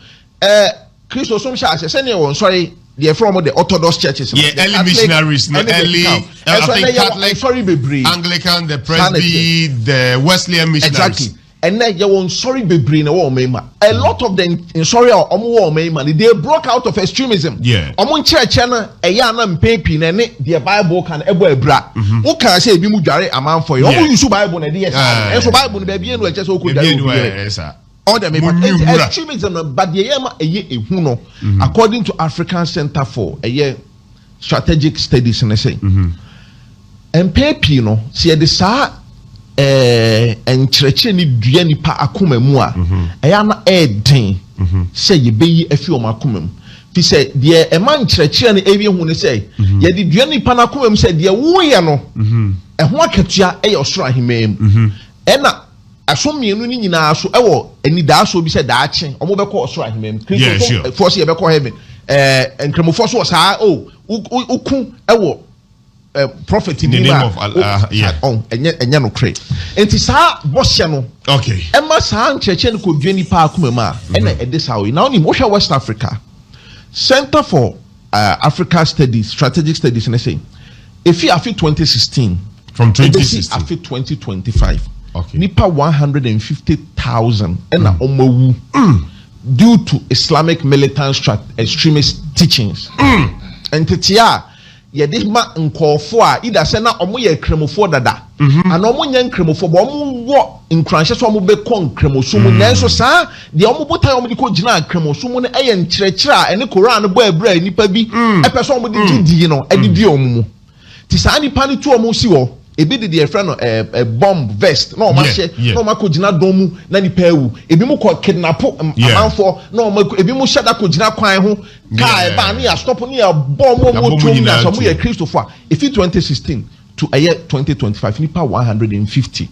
Kristo sum sha se ne won sorry the from the Orthodox churches early missionaries no early I think Catholic sorry bebre Anglican the Presby the Wesleyan missionaries exactly and then you won sorry bebre na wo mema a lot of them in sorry omo wo mema they broke out of extremism omo church na eya na mpepi na ne the Bible can ebo ebra wo kan say ebi mu dware amanfo ye omo use Bible na dey yes so Bible no ba bia no eche so ko dware all them extremism but the yema eye ehu no according to African Center for strategic studies na say mpepi no see the sa enkyerɛkyerɛ ni dua nipa akoma mu a ɛya na ɛden sɛ yɛbɛyi afi wɔn akoma mu fi sɛ deɛ ɛma nkyerɛkyerɛ no ewie hu ne sɛ yɛde dua nipa na akoma mu sɛ deɛ wuyɛ no ɛho akatua ɛyɛ ɔsoro ahemmaa mu ɛna aso mmienu ni nyinaa so ɛwɔ anidaaso bi sɛ daakye ɔmo bɛkɔ ɔsoro ahemmaa mu kristo fo sɛ yɛbɛkɔ heaven nkramofo so wɔ saa uku ɛwɔ prophet in the name of yeah. Enya no kre. Enti saa bohye no. Okay. Emma saa ncheche no ko dwani pa akoma ma ena edesawe. Now ni mohwe West Africa. Center for Africa Studies, Strategic Studies and say if you afi 2016 from 2016 afi 2025. Okay. Nipa 150,000 ena omawu due to Islamic militant extremist teachings. Entitia yɛde ma nkɔɔfo a ida sɛ na ɔmo yɛ kremofo dada ana ɔmo nyɛ nkremofo bɔ ɔmo wɔ nkranhyɛ so ɔmo bɛkɔ nkremoso mu nanso saa deɛ ɔmo botan ɔmo de kɔ gyina nkremoso mu no ɛyɛ nkyerɛkyerɛ a ɛne koran bɔ ɛbrɛ nipa bi ɛpɛ so ɔmo de gidi no ɛde di ɔmo mu ti saa nipa no tu ɔmo si hɔ ebi de deɛ friend no bomb vest na ɔmo ahyɛ na ɔmo akɔ gyina dɔm mu na nipa ewu ebi mu kɔ kidnap amanfo na ɔmo ebi mu hyɛ da kɔ gyina kwan ho kaa ɛba ne yɛ stop ne yɛ bɔ ɔmo twom na so ɔmo yɛ kristofo a efi 2016 to 2025 nipa 150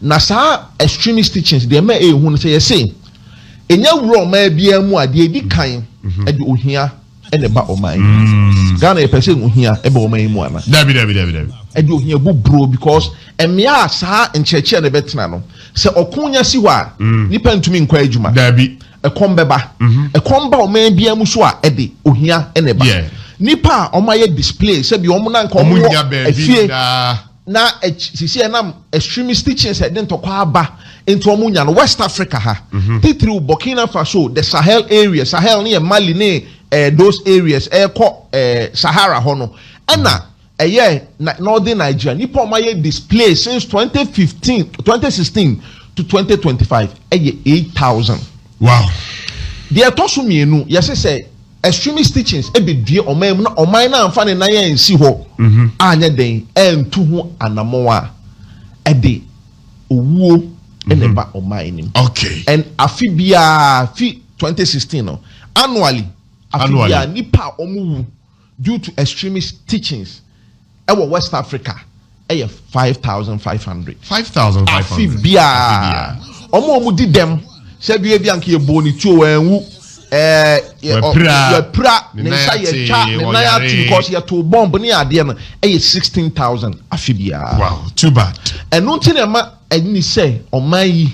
na saa extremist teachings deɛ ma ehu no sɛ yɛ say enya wura ɔma bia mu a deɛ di kan ɛde ohia ɛna ba ɔman Ghana yɛ pɛsɛ ohia ɛba ɔman mu ana dabi ɛde ohia bu bro because emia saa nkyerɛkyerɛ ne bɛtena no sɛ ɔkonya si hɔ a nipa ntumi nkɔ adwuma dabi ɛkɔm bɛba ɛkɔm ba ɔman bia mu so a ɛde ohia ɛna ba nipa a ɔma yɛ display sɛ bi ɔmo na nka ɔmo afie na sisi ɛnam extremist teachings ɛde ntɔkwa aba into ɔmo nya no West Africa ha titiri Burkina Faso the Sahel area Sahel ne yɛ Mali ne those areas ɛkɔ Sahara hɔ no ɛna Northern Nigeria nipa ɔma yɛ display since 2016 to 2025 ɛyɛ 8,000. Wow. Deɛ ɛtɔ so mmienu yɛsɛ sɛ extremist teachings ebedue ɔman mu na ɔman na anfa ne nan yɛ nsi hɔ anya den ɛntu ho anamɔ a ɛde owuo ɛna ba ɔman nim. Okay. And afi bia fi 2016 no annually bia nipa ɔmo due to extremist teachings ɛwɔ West Africa ɛyɛ 5,500. 5,500. Afi bia ɔmo di dem sɛ bia anke yɛ bɔ ni tuo ɛnwu pra ne nsa yɛ twa ne nan atu because yɛ to bomb ne adeɛ no ɛyɛ 16,000 afi bia. Wow, too bad. ɛno nti na ma ɛni sɛ ɔman yi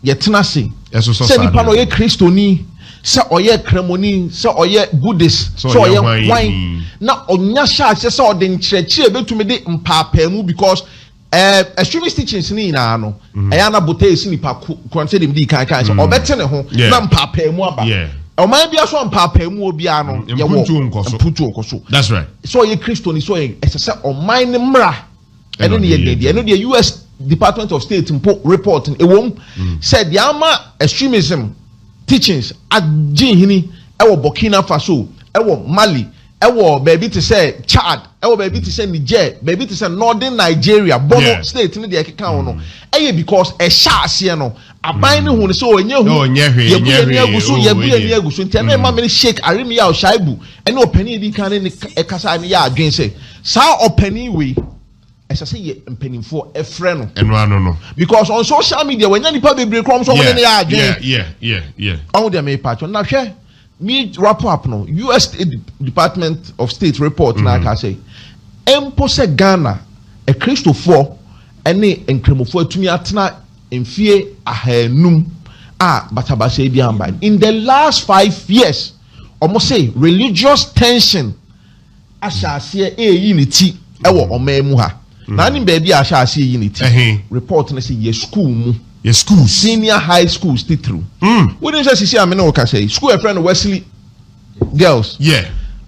yɛtena se sɛ nipa no ɔyɛ kristoni sɛ ɔyɛ kremoni sɛ ɔyɛ buddhist sɛ ɔyɛ wine na ɔnya hyɛ ahyɛ sɛ ɔde nkyerɛkyerɛ betumi de mpaapaemu because extremist teachings ni nyinaa no ɛyɛ anabote esi nipa kɔnse dem di kan sɛ ɔbɛte ne ho na mpaapaemu aba ɔman bi aso mpaapaemu obiara no yɛwɔ mputu nkɔso that's right sɛ ɔyɛ kristoni sɛ ɔyɛ ɛsɛ sɛ ɔman ne mmra ɛno ne yɛ deɛ ɛno deɛ US Department of State mpo report ewom sɛ deɛ ama extremism teachings agye hini ɛwɔ Burkina Faso ɛwɔ Mali ɛwɔ baabi te sɛ Chad ɛwɔ baabi te sɛ Niger baabi te sɛ Northern Nigeria Borno state ne deɛ ɛkeka ho no ɛyɛ because ɛhyɛ aseɛ no aban ne hu no sɛ ɔnyɛ hu yɛbu yɛni agu so nti ɛno ɛma me ne Sheikh Arimi a Shaibu ɛne ɔpanin di kan ne ɛkasa ne yɛ adwen sɛ saa ɔpanin wei ɛsɛ sɛ yɛ mpanimfoɔ ɛfrɛ no ɛno no because on social media wɔnya nipa bebree krom so wɔn ne yɛ adwen yeah ɔmo deɛ me patch na hwɛ me wrap up no US Department of State report na aka say empo sɛ Ghana kristofoɔ ɛne nkremofoɔ atumi atena mfie ahanum a batabasa bi amba in the last 5 years ɔmo say religious tension ahyɛ aseɛ eyi ne ti ɛwɔ ɔman mu ha na anim baabi a ahyɛ aseɛ yi ne ti report na say yɛ school mu schools senior high schools ti through we didn't say sisi amene oka say school a friend Wesley girls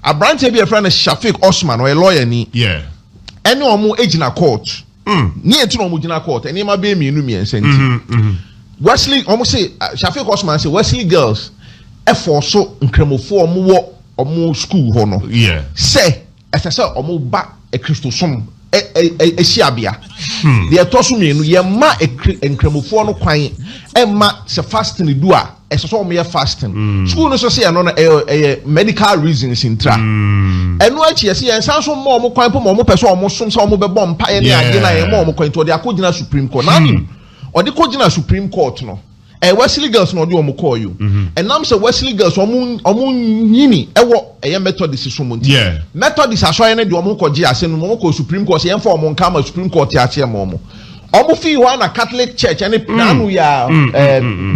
abrante bi a friend Shafiq Osman or a lawyer ni ɛne ɔmo egyina court ni eti na ɔmo gyina court ɛne ma be mienu miensa nti Wesley ɔmo say Shafiq Osman say Wesley girls ɛfɔ nkremofo ɔmo wɔ ɔmo school hɔ no sɛ ɛsɛ sɛ ɔmo ba ekristosom ehyiabea deɛ ɛtɔ so mienu yɛ ma nkramofoɔ no kwan ɛma sɛ fasting du a ɛsɛ sɛ ɔmo yɛ fasting school no so sɛ ɛno no ɛyɛ medical reasons ntra ɛno akyi yɛsɛ yɛn san so ma ɔmo kwan po ma ɔmo pɛ sɛ ɔmo som sɛ ɔmo bɛbɔ mpaeɛ ne ade na yɛn ma ɔmo kwan nti ɔde akɔgyina Supreme Court naani ɔde kɔgyina Supreme Court no Wesley girls no ɔde ɔmo kɔɔ yo ɛnam sɛ Wesley girls ɔmo nyini ɛwɔ ɛyɛ Methodist so monti yeah Methodist asoye ne de omo ko gi ase no omo ko Supreme Court yɛn fa omo nka ma Supreme Court ache ma omo fi ho na Catholic Church and nanu ya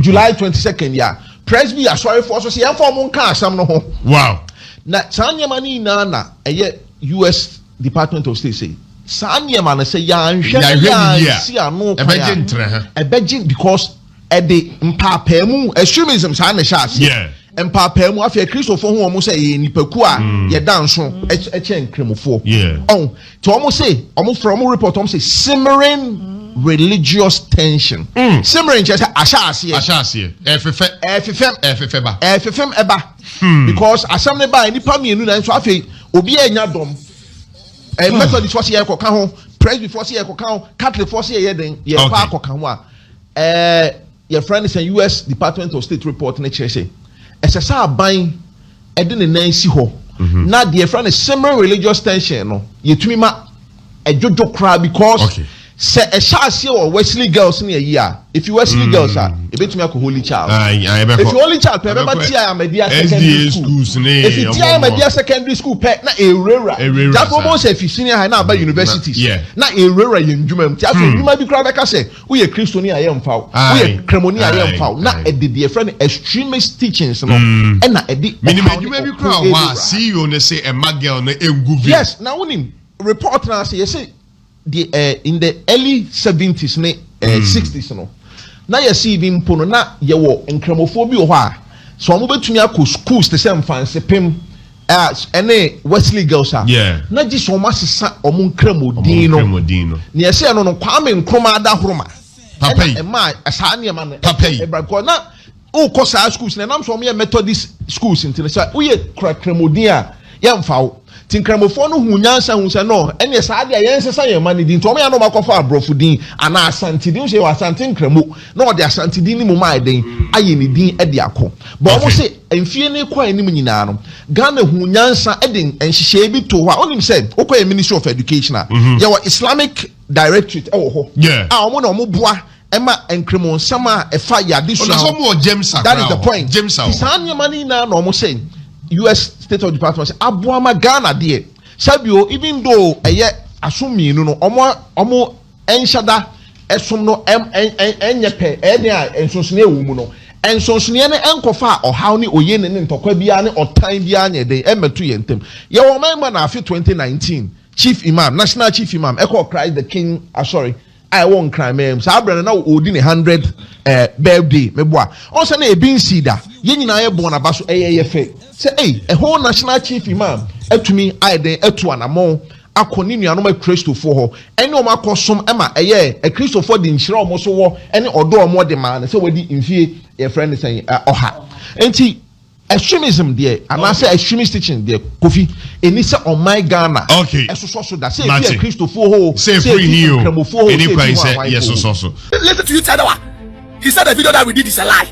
July 22nd ya Presby asoye for so yɛn fa omo nka asam no ho wow na sanyema ni na ɛyɛ US Department of State say sanyema na say ya nhwɛ ya si ano ebegin because ede mpapemu extremism sa na sha ase yeah mpapemu afia Christopher hu omo say ye nipaku a ye danso eche nkremofo yeah to omo say omo from report omo say simmering religious tension simmering just ashase efefem eba because asam ne ba nipa mienu na so afia obi anya dom Methodist force ye koka ho Presby force ye koka ho Catholic force ye den ye pa koka ho a your friend is a US Department of State report na chese esesa aban ede ne nan si ho na the friend is similar religious tension no yetumi ma ejojo kra because se eshase or Wesley girls na yi a if you Wesley girls are ebetumi akọ Holy Child if you Holy Child pe be tia Ahmadiyya secondary school if you tia Ahmadiyya secondary school pe na erera that almost if you senior high na ba universities na erera yenjuma mti aso njuma bi kra be ka se wo ye Christian aye mfaw wo ye kremoni aye mfaw na the friend extremist teachings no na minimum njuma bi kra wa CEO ne say e magel na engu yes na wonim report na say in the early 70s ne 60s no na ye see bi mpo no na ye wo nkramofo bi ho a so mo betumi akọ schools te sem fancy pem ene Wesley girls a na ji so masesa omo nkramodin no ne ye say no Kwame Nkrumah ada horoma papa e ma asa ne ma no papa na o ko sa schools na nam so mo ye Methodist schools nti say wo ye kramodin a ye mfawo tinkramofo no hu nyansa hu se no ene sa de yensesa ye mani din to me ya no makofa abrofudin ana asantidin se wa santinkramo na o de asantidin ni mu ma den aye ni din e de akọ bo mo se emfie ne kwa enim nyina no Ghana hu nyansa e de enhihye bi to ho onim se okoye Ministry of Education ye wa Islamic Directorate e wo ho a omo na omo boa ema enkramo nsama e fa ya de so that is the point James isanya mani na no omo say US State of Department say abuama Ghana there sabio even though eye asumi no omo enshada esom no enyepe ene a ensonsone ewumu no ensonsone ne enkofa ohaw ne oye ne ntokwa bia ne otan bia anye den emetu yentem ye wo man na afi 2019 Chief Imam National Chief Imam Echo Christ the King sorry I won't cry mem sa abra na odi ne 100 birthday meboa on say na ebin sida ye nyina ye bon aba so eye fe say a whole National Chief Imam atumi aiden atu anamo akoni nuanom a Christopher ho ene o makosom ema eye a Christopher di nhira o mo so wo ene odo o mo de ma na say wadi mfie ye friend say oha enti extremism there and I say extremist teaching there Kofi eni say on my Ghana eso so that say if Christopher ho say free heal any place yes so listen to you Tadawa he said the video that we did is a lie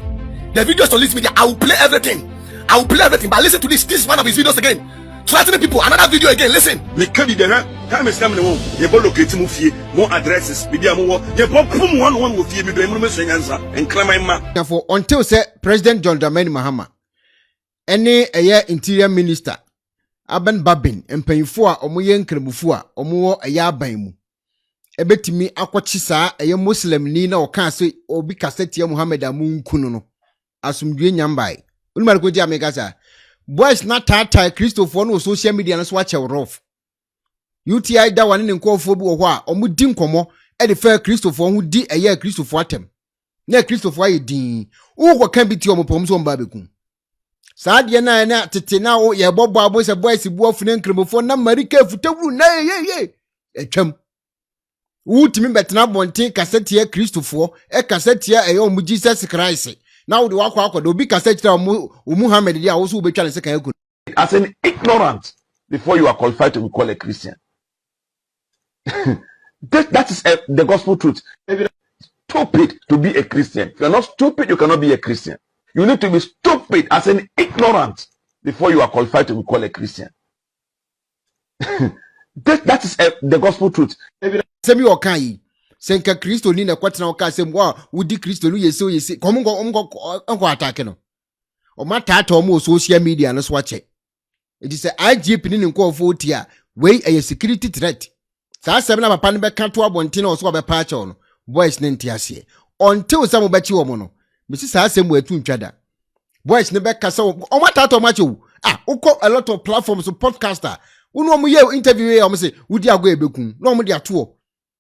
the video is on this media I will play everything but listen to this is one of his videos again threatening people another video again listen me can be there time is coming won ye bo locate mu fie more addresses media mu wo ye bo pum one wo fie me do emu me so nyansa enkraman ma for until say President John Dramani Mahama any interior minister Aben Babin empanyfo a omoye nkremufo a omo eye aban mu ebetimi akwochi saa Muslim ni na oka se obi kasete Muhammad amunkunu no asumdwe nyambai unimar ko ji amega sa boys na tata Christopher no social media no so ache rough UTI da wane ne nkofo bi wo ho a omo di nkomo e de fa Christopher hu di Christopher atem na Christopher aye din wo kan bi ti omo pom so mba beku saade na tete na wo ye bobo abo se boys bu afune nkremofo na marika futawu na ye etwam wutimi betena bonten kasete Christopher kasete omo Jesus Christ now the wakwa do be cassette Muhammad dia wo so betwa ne se kan akun as an ignorant before you are qualified to be called a Christian that is the gospel truth. If you are stupid to be a Christian, if you are not stupid you cannot be a Christian. You need to be stupid as an ignorant before you are qualified to be called a Christian. that is the gospel truth. Semi okai senka Kristo ni na kwatena oka sem wa wudi Kristo lu yesi komo attack no o matata o mo social media no so wache It is a IGP ni nko ofo tia we a security threat. Saa asem na papa ne beka to abonte na so be pa cha no. Boys ne ntiase. Until some bechi wo mo no. Mesi saa asem we tu ntwada. Boys ne beka so o mata to macho. Uko a lot of platforms of podcaster. Unu omu ye interview ye omu say wudi ago ebekun. No omu di ato.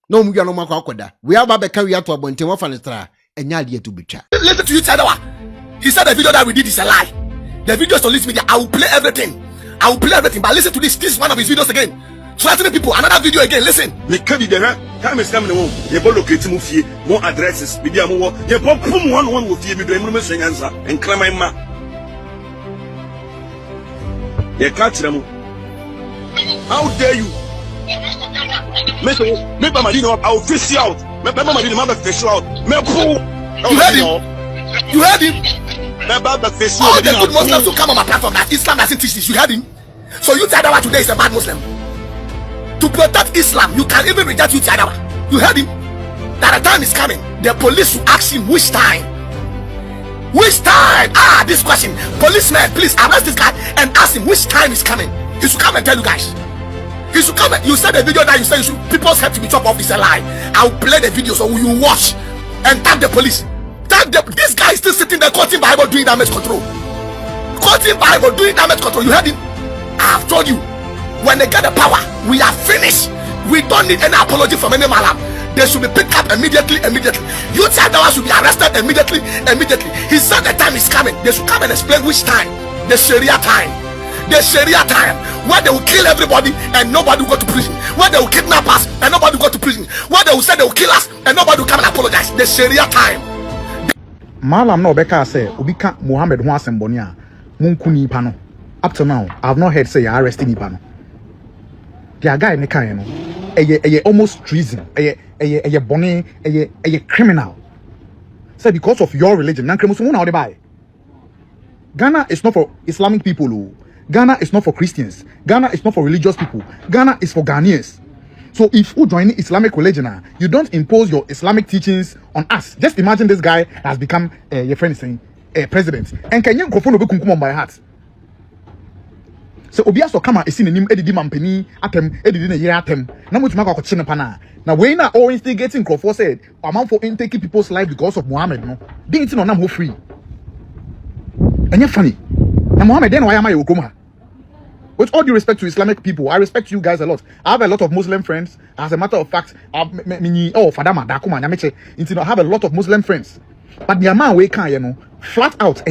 No omu ya no makwa akoda. We aba beka wi ato abonte wo fa ne tra. Enya ade to betwa. Listen to you, Chadawa. He said the video that we did is a lie. The video is on this media. I will play everything. I will play everything. But listen to this. This is one of his videos again. Threatening people. Another video again. Listen. Time is coming. You will locate more addresses. You will put one with you. And claim my ma. You can't tell them. How dare you? Make my money out. I will fish you out. Make my money out. You heard him? You heard him? All the good Muslims who come on my platform that Islam doesn't teach this. You heard him? So you Chadawa today is a bad Muslim. To protect Islam, you can even reject you Chadawa. You heard him? That a time is coming. The police will ask him which time. Which time? This question. Policeman, please arrest this guy and ask him which time is coming. He should come and tell you guys. He should come and you said the video that you said people's head to be chopped off is a lie. I'll play the video so you watch and tag the police. This guy is still sitting there quoting Bible doing damage control. Quoting Bible doing damage control. You heard him? I have told you. When they get the power, we are finished. We don't need any apology from any malam. They should be picked up immediately. You Chadawa should be arrested immediately. He said the time is coming. They should come and explain which time. The Sharia time. The Sharia time. Where they will kill everybody and nobody will go to prison. Where they will kidnap us and nobody will go to prison. Where they will say they will kill us and nobody will come and apologize. The Sharia time. Malam no beka say obika Muhammad ho asemboni a munkuni pa no. Up to now I have not heard say you arresting nipa no. The guy ne kan no eye almost treason. Eye boni eye criminal. Say because of your religion nan kremusu na ode buy. Ghana is not for Islamic people. Ghana is not for Christians. Ghana is not for religious people. Ghana is for Ghanaians. So if you join Islamic religion, you don't impose your Islamic teachings on us. Just imagine this guy has become your friend is saying president. And can you go for no kunkum by heart? So Obiaso kama esi nenim edidi mampani atem edidi na yere atem. Na mutuma kwa koche nepa na. Na we na all instigating Crawford said, amount for taking people's life because of Muhammad no. Didn't no nam ho free. And you're funny. Na Muhammad then why am I okoma? With all due respect to Islamic people, I respect you guys a lot. I have a lot of Muslim friends. As a matter of fact, I have a lot of Muslim friends. But the man we can, flat out,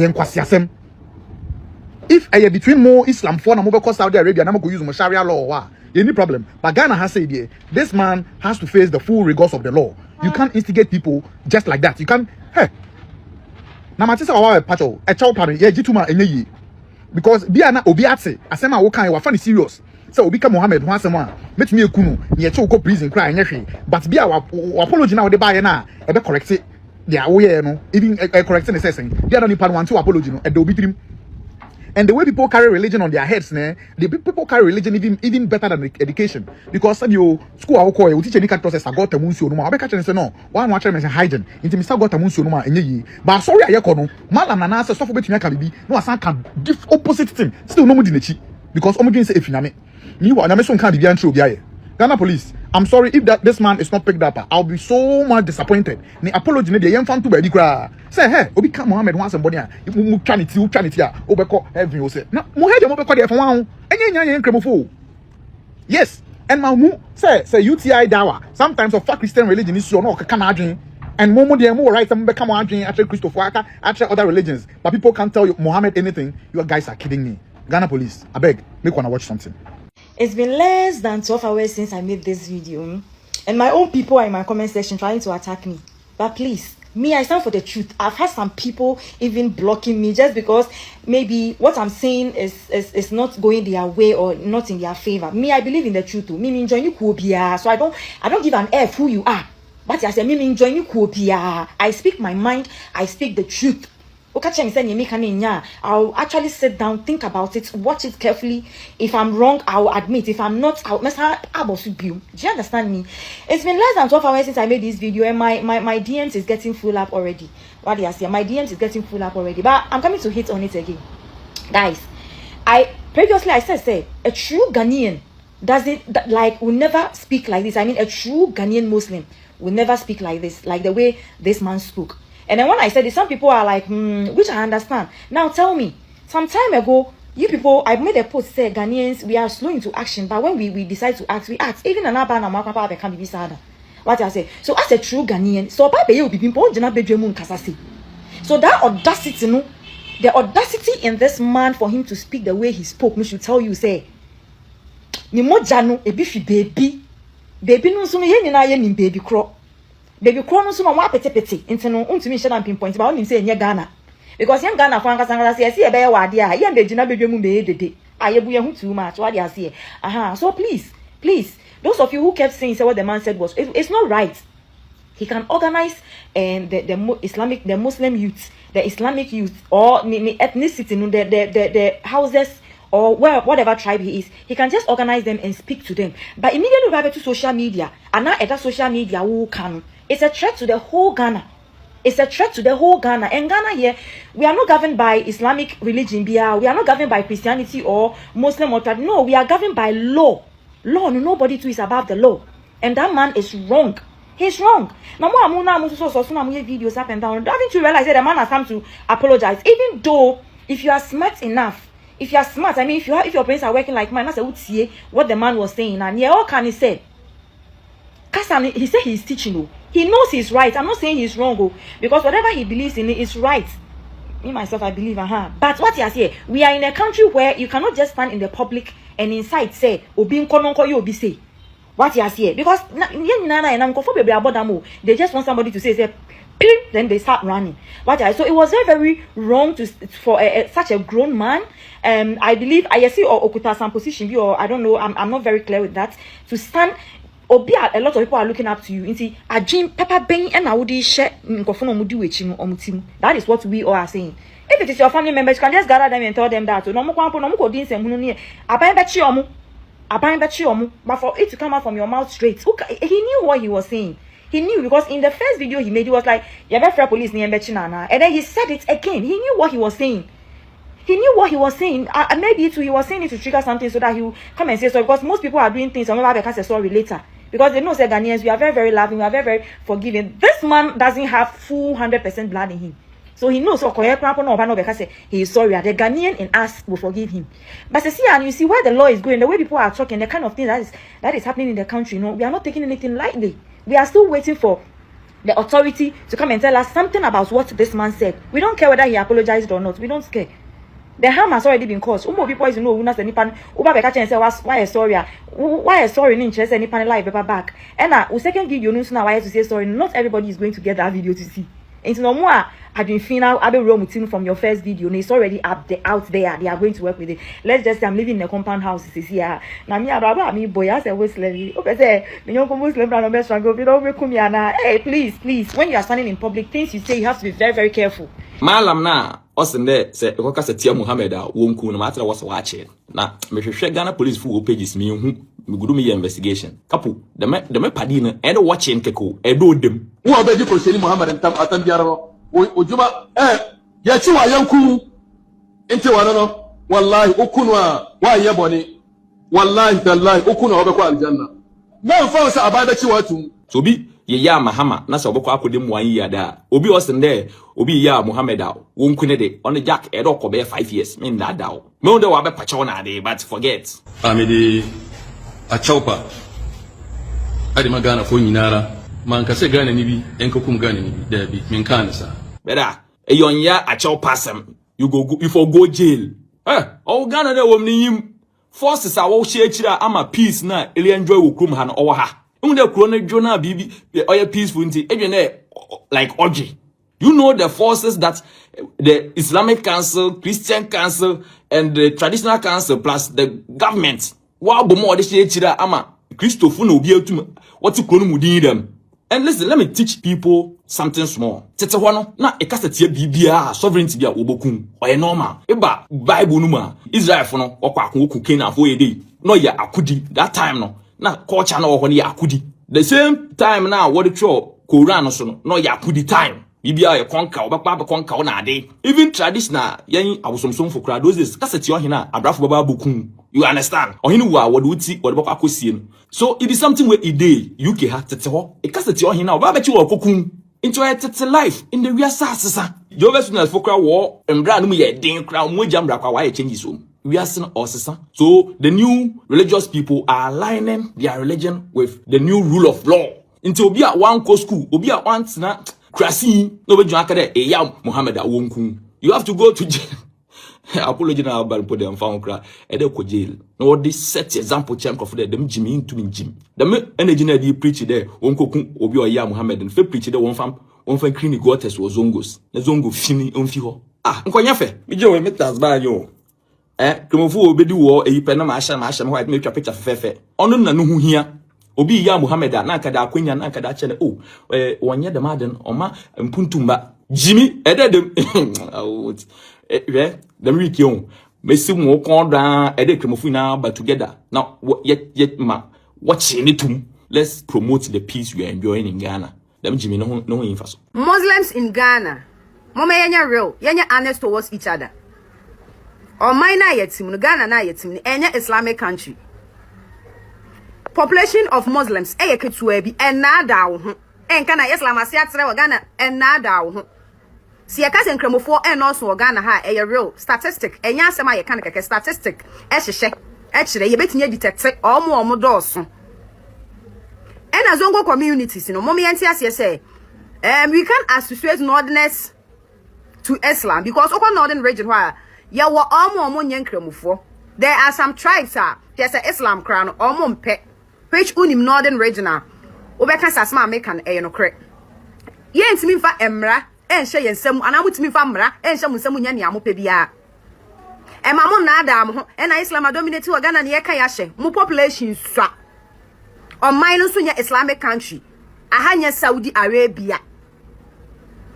if I between more Islam for na Saudi Arabia, na go use Sharia law, any problem. But Ghana has said, this man has to face the full rigors of the law. You can't instigate people just like that. You can't. Hey, na matisa wa pacho, a child parent, jituma enye. Because biana obiate asema wo kan wa fa serious say obi ka Muhammad ho asema metumi ekunu ye che wo prison cry nyehwe but bia wa apology na wo de baye na e be correct dia wo ye no even correct the saying bia na nipa no want apology no e de obi tirim. And the way people carry religion on their heads, the people carry religion even better than education. Because some you school you teach any process I got a munsio no. I catch and say no. One watcher mention hygiene. Into Mr. got a munsio no and but sorry I yakono. Malam and answer stuff between can no as can give opposite thing. Still no more because omudin say if you name you and I'm can't be true. Ghana police, I'm sorry if this man is not picked up. I'll be so much disappointed. Ni apology ne de yem fan to be kra. Say hey, obi ka Muhammad wan somebody a mu twanity a obeko heaven o say. Na mu head mo beko de fon wan. Enya nkremofo. Yes, and my mu say UTI dawa. Sometimes of Christian religion is so no ka na adwen. And mo de mo right some become adwen after Christopher after other religions. But people can't tell you Muhammad anything. You guys are kidding me. Ghana police, I beg, make one watch something. It's been less than 12 hours since I made this video, and my own people are in my comment section trying to attack me. But please, me, I stand for the truth. I've had some people even blocking me just because maybe what I'm saying is not going their way or not in their favor. Me, I believe in the truth too. Me, join you Kuopia, so I don't give an F who you are. But I say, me, join you Kuopia. I speak my mind. I speak the truth. I'll actually sit down, think about it, watch it carefully. If I'm wrong, I'll admit. If I'm not, I'll mess up. Do you understand me? It's been less than 12 hours since I made this video, and my DMs is getting full up already. What do you say? My DMs is getting full up already, but I'm coming to hit on it again, guys. previously I said, say, a true Ghanaian will never speak like this. I mean, a true Ghanaian Muslim will never speak like this, like the way this man spoke. And then when I said it, some people are like, which I understand. Now tell me, some time ago, you people, I made a post say Ghanaians, we are slow into action, but when we decide to act, we act. Even an Abba and Makapa can be sad. What I say. So as a true Ghanaian, so Papa you be people kasasi. So that audacity, no, the audacity in this man for him to speak the way he spoke, me should tell you, say, ni moja no ebi baby no so no yen na ye ni baby cro no so no wa pete nti no untumi hye na pinpoint ba onim say enye Ghana because yen Ghana for ankasa say e be ye wade a yen be gina bedwemu be dede ayebu ye hu too much what they say so please those of you who kept saying what the man said was it's not right. He can organize the Muslim youth, the Islamic youth, or the ethnicity, the houses, or whatever tribe he is. He can just organize them and speak to them. But immediately we to social media, and now at social media, it's a threat to the whole Ghana. It's a threat to the whole Ghana. And Ghana here, we are not governed by Islamic religion. We are not governed by Christianity or Muslim or tradition. No, we are governed by law. Law, nobody too is above the law. And that man is wrong. He's wrong. Now, videos up and down. Haven't you realized that the man has come to apologize? Even though, if you are smart enough, if you are smart, I mean, if your brains are working like mine, that's what the man was saying. And yeah, all can he say? He said he's teaching. He knows he's right. I'm not saying he's wrong, because whatever he believes in is right. Me myself, I believe, But what he has here, we are in a country where you cannot just stand in the public and inside say, "Obi nkononko you obi say." What he has here, because they just want somebody to say, then they start running. So it was very, very wrong for such a grown man. I believe I see or okuta some position, or I don't know. I'm not very clear with that. To stand. A lot of people are looking up to you. That is what we all are saying. If it is your family members, you can just gather them and tell them that. But for it to come out from your mouth straight, he knew what he was saying. He knew, because in the first video he made, he was like, police and then he said it again. He knew what he was saying. Maybe he was saying it to trigger something so that he will come and say sorry, because most people are doing things and never say sorry later. Because they know that Ghanaians, we are very, very loving, we are very, very forgiving. This man doesn't have full 100% blood in him. So he knows he is sorry. The Ghanaian in us will forgive him. But you see where the law is going, the way people are talking, the kind of thing that is happening in the country. We are not taking anything lightly. We are still waiting for the authority to come and tell us something about what this man said. We don't care whether he apologized or not. We don't care. The harm has already been caused. People is know why sorry? Why sorry? Back. And second video now why to say sorry. Not everybody is going to get that video to see. It's no more. I've been final from your first video. It's already out there. They are going to work with it. Let's just say I'm living in a compound house. This is here. Now me boy, I say Muslim. Okay, say Muslim brand best struggle. Hey, please. When you are standing in public, things you say you have to be very, very careful. Malam na osende se ekoka se tia Muhammad a wonku no matra was watching. Na me hwehwe Ghana police full pages me hu me gudu me investigation. Kapu the me padi no e watching keko e do dem. Wo obeji ko Sheikh Muhammad atam biaro ojuma ya chi wa yanku ente wa no wallahi okunu wa ye boni wallahi tallahi okunu obekwa aljanna. Na mfa se abada chi wa tum. So bi ye ya Mahama na se obekwa akodem wan yi ada. Obi osende obi ya Muhammad a wonku ne de on Jack e do ko be 5 years me na da o. Me on de wa be pacho na de but forget. Amedi a chaupa. Adi magana fo nyinara. Man ka se Ghana ni bi enkokum Ghana ni bi da bi min kan sa. Beda e yonya a chaupa sem. You for go jail. Oh Ghana de wom ni yim. Forces a wo hye akira ama peace na ele enjoy wo krum ha no owo ha. The corona Jonah Bibi, oil peaceful like orgy. You know the forces that the Islamic Council, Christian Council, and the Traditional Council plus the government. Wow, more this year, ama Christopher no be able to what you call them. And listen, let me teach people something small. Tetewano na ekasete bibia sovereignty bia obokun oye normal. Eba Bible numa Israel for no okwa akon Canaan for a day. No ya akudi that time no. Na culture na wo ya akudi. The same time now what the Quran so no ya akudi time. bibia ye konka obekpa be konka wo na ade even traditional yen awosomsom for kra those days kaseti ohina abrafo baba bokun you understand ohini wa wode uti wode bokwa kosie no so it is something where ide UK ha tete ho e kaseti ohina oba bechi wo kokun into a tete life in the real sasa Jove's na for kra wo mbra no mu ye den kra mo jambra kwa wa ye changes so we are seeing osisa. So the new religious people are aligning their religion with the new rule of law. Into obi a one co school, obi a one na krasi, no be join akade eya Muhammad a wonku. You have to go to jail. Apology na about put them found cry. Ede ko jail. No this set example champ of them Jimmy into me Jim. The energy na dey preach there. Wonko kun obi o ya Muhammad and fe preach there one fam clinic waters was zongos. Na zongo fini onfi ho. Ah, nkonya fe. Mi je we metas ba yo. Kemofu obedi wo eyipe na ma ahya ho me twa picture fefe ono na no hu hia obi ya Muhammad na akada akwanya na akada chene wonye de maden oma mpuntumba Jimmy ededem dem wiki on mesi mo kon da kemofu na ba together now yet ma watch anything. Let's promote the peace we are enjoying in Ghana. Dem Jimmy no infaso. Muslims in Ghana mama yenya real yenya honest towards each other. Or minor yetim, Ghana na yetim, any Islamic country. Population of Muslims, ketuebi, and nada, and kana Islam asiatra Ghana, and nada. See a cousin cremofo, and also Ghana ha a real statistic, and yasama yakanika statistic, eshe, actually, you bet me detect all more doors. And as ongo communities, you know, mommy and say, we can associate northerners to Islam because over northern region where ya wa omo nyankremufo. There are some tribes there's a Islam crown omo mpe which unim northern regional obeka sasma mekan no kre ye ntimi fa emra enhye yensam ana mutimi fa mra enhye musam nya ne amope bia e mamo na adam ho na Islam dominate wa Ghana ne yeka ya hye mu population swa o mine so nya Islamic country ahanya Saudi Arabia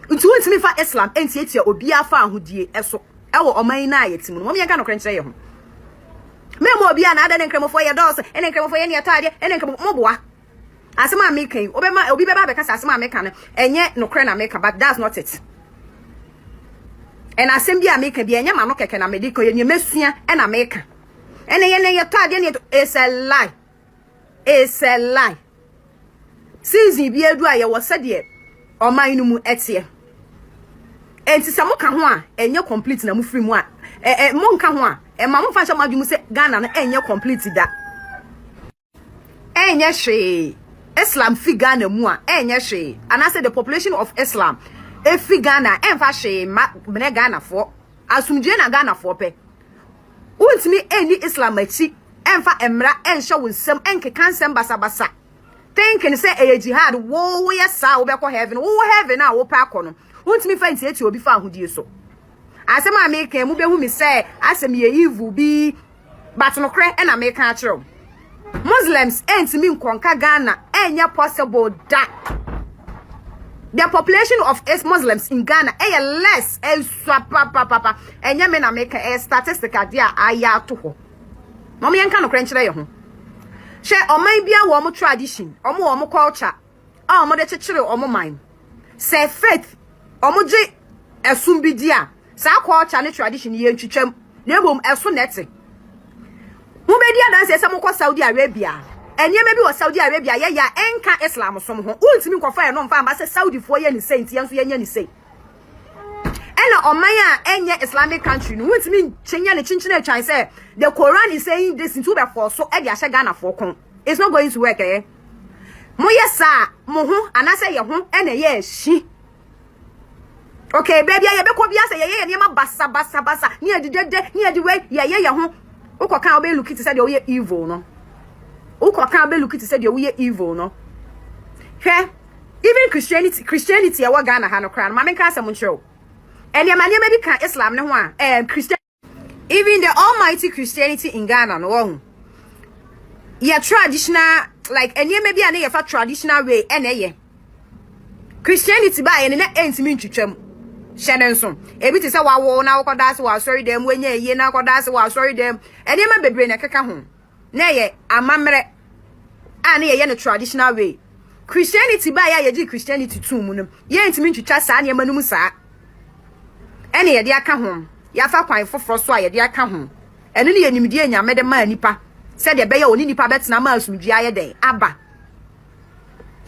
nti wotimi fa Islam entietia obi afa ahodie eso ewo oman na yetim no me no krenche ye ho memo obi a na ada ne nkremofo ye dos ene nkremofo ye ne atade ene nkremofo moboa asema mekan obema obi beba be kasa asema mekan enye no kre na meka but that's not it and asem bi a meka bi enye ma no keke na medical ye mesua e na meka ene ye ne ye atade ne is a lie season bi edu a ye wo sede oman no mu etie enti samo ka ho a enye complete na mu free mu a mo nka ho a ma mo fa sha madwum se Ghana na enye complete da enye hwe Islam fi Ghana mu a enye hwe and I say the population of Islam e fi Ghana enfa hwe me Ghana for asumdwe na Ghana for pe untimi eni Islam achi enfa emra enhye wonsam enkeka nsem basabasa thinking say e jihad wo yesa wo be ko heaven wo heaven na wo pa akono untimi fa ntie obi fa ahodie so asem America mu behu mi say asem ye evil bi but no kre na America akiro Muslims entimi nkonka Ghana enya possible that the population of Muslims in Ghana less papa enya me na America statistic dia aya to ho mom yenka no kre nkire ye ho she oman bia wo mo tradition omo culture omo de chechire omo mind say faith omo je esum bi dia sa culture ne tradition ye ntwitwam na ebom eso nete mu be dia dan se mo ko Saudi Arabia enye me bi wo Saudi Arabia ye ya enka Islam som ho ultimi nkofa ye no mfa amba se Saudi fo ye ni saint ye nso ye nya ni saint ena oman a enye Islamic country no ultimi chenya ne chinchina atwan say the Quran is saying this into be for so e dia Ghana for kon it's not going to work mo yesa mo ho anase ye ho ena ye hyi okay baby ye be ko bia say ye ne ma basa ni adidede ni adiwe ye ho ukoka obe look it say the ye evil no ukoka obe look it say the ye evil no hwe even Christianity e wa Ghana ha no kra no ma menka asem nchiro ene ma ne bi kan Islam ne ho a Christian even the almighty Christianity in Ghana no ho ye traditional like ene ma bi ane ye fa traditional way ene ye Christianity ba ye ne entimi ntwitwam Shenenson. Ebiti say wa wo na wo koda se wa sorry dem wenye ye na koda se wa sorry dem. Ene ma bebre na keka ho. Na ye amamre. Ane ye no traditional way. Christianity ba ya ye Christianity too mu no ye ntimi ntwitwa saa ne manum saa ene ye de aka ho ya fa kwan foforo so a ye de aka ho ene ne ye nimdie nyame de ma nipa se de be ya oni nipa betena ma asumdua ye den aba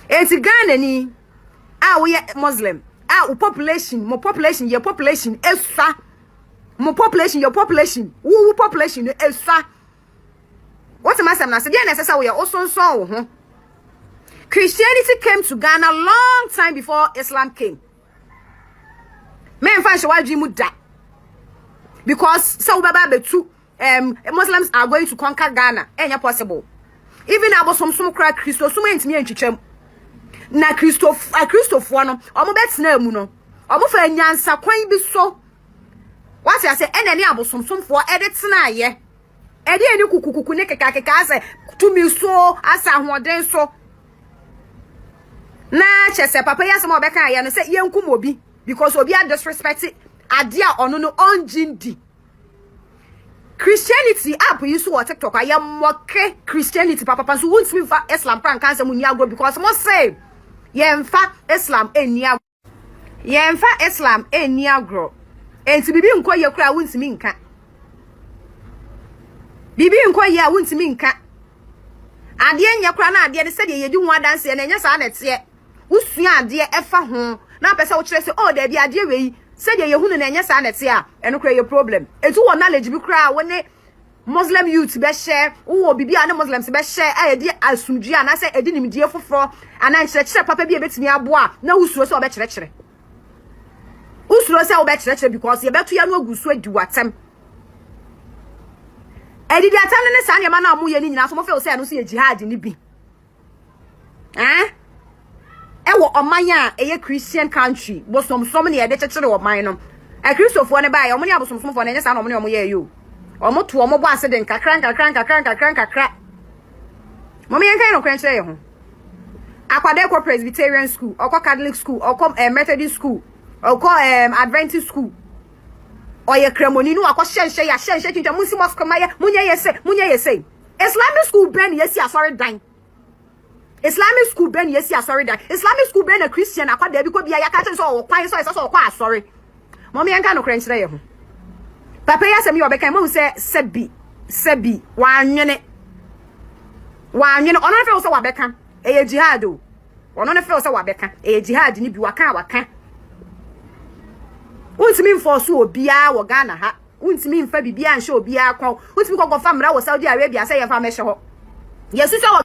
enti Ghana ni a we Muslim a population your population esfa mo population your population wo population esfa what am I saying na se dey necessary we osonson wo ho. Christianity came to Ghana long time before Islam came. Men fan shawaji mu da. Because so baba betu Muslims are going to conquer Ghana. Enya possible. Even abosom kra Christo sum entimi entwetwam. Na Christopher no omo betena mu no. Omo fa nyansa kwan bi so. What I say enani abosom fo edetena ye. Ede eni kukukuku ne kekakeka ase tumi so asa ahoden so. Na chese papa ya se mo beka ya no se yenkum obi because obi a disrespect ade a ono no onjindi. Christianity app you so TikTok I mock Christianity papa so won't me fa Islam pran kan se mu ni agro because mo say yemfa Islam eni agro. Yemfa Islam eni agro. Enti bibi nko ye kura won't me nka. Bibi nko ye won't me nka. Ade enya kura na ade de se de yedi hu adanse na enya sa na tie. Usua ade efa ho na pese wo kire se oh da bi ade wei se de yehunu na enya sa na tie a eno kura ye problem. Etu wo knowledge bi kura wo ne Muslim youth be share wo bibi a ne Muslims be share a de asumdua na se edi nimdie foforo ana nkyerɛkyerɛ papa bi ebetimi aboa na usuro se obɛkyerɛkyerɛ. Usuro se obɛkyerɛkyerɛ because ye beto ya no agusu adi watem. Edidi atam ne sa ne ma na amu ye ni nyina so mo fe o se no so ye jihad ni bi. Ewo omanya eye Christian country bosom ne ye de kyekere oman no e Christopher ne ba ye omo ne abosom fo ne nyesa na omo ne omo ye yo omo to omo bo ase de nkakran mo me yankan no kran kyere ye ho akwade ko Presbyterian school okọ Catholic school okọ Methodist school okọ Adventist school oye kremoni no akọ hyenhye ya hyenhye tinta munsi mosque maye munye yese Islamic school ben yesi asori dan Islamic school ben yesi asori dan Islamic school ben a Christian akwada bi ko bia ya ka chen so kwan so so kwa asori mommy yanka no kran kire ye ho papa ya semi obekan mo se sebi wanwene ono fe so wabeka eye jihad o ono ne fe so wabeka eye jihad ni bi waka untimi enforce obia wo Ghana ha untimi enfa bibia nhye obia kwa untimi ko gofa mra wo Saudi Arabia say yefa mehye ho yesu so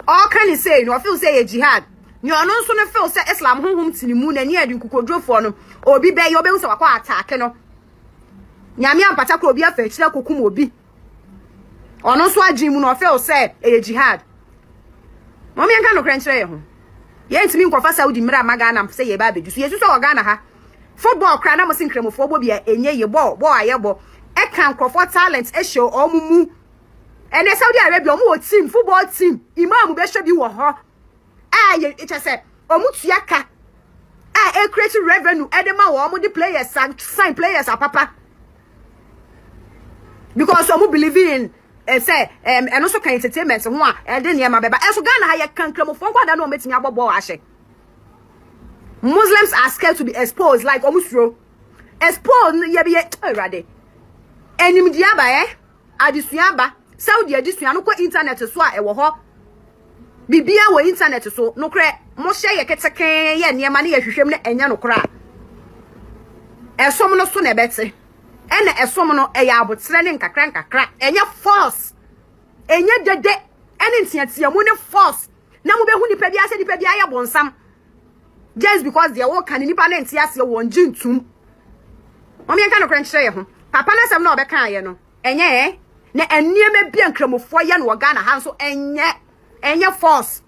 all can say no feel say jihad ni ono nso no feel say Islam honhom tinimu na ni adi nkukodrofo no obi be ye obi nso wakwa attack no nyame ampata ko obi afa kire kokum obi ono nso agin mu no feel say jihad mommy enka no kran kire ye ho ye ntimi nkofa Saudi mra magana say ye ba bedu so yesu so Ghana ha football kra na mo sin kremofo bo bia enye ye ball ayebo e kan crofo talent e show omumu ene Saudi Arabia omu team football team Imam be show bi wo ho ye it say omu tuaka e create revenue e de ma wo omu the players sign players papa because omu believe in say and also can entertainment ho a e de ne ma beba e so Ghana ha ye kan kremofo kwada na o metimi abobo ahye. Muslims are scared to be exposed like omusro. Exposed ye be already. Enim diaba adisuaba Saudi adisuya no ko internet so a ewo ho. Bibia wo internet so no kre mo hye ye keteken ye niema na ye hwehwem na enya no kra. Esom no so na bete. Ena esom no e ya abotre ne nkakra enya force. Enya dede ene ntiatia mu ne force. Na mo be hu nipa bia se nipa bia ya bonsam. Just because they work can nipa na ntiase won jintum. Mommy enka no kran kire ye ho. Papa na sem na obeka ye no. Enye na enieme bia nkramofo ye no Ghana ha so enye force.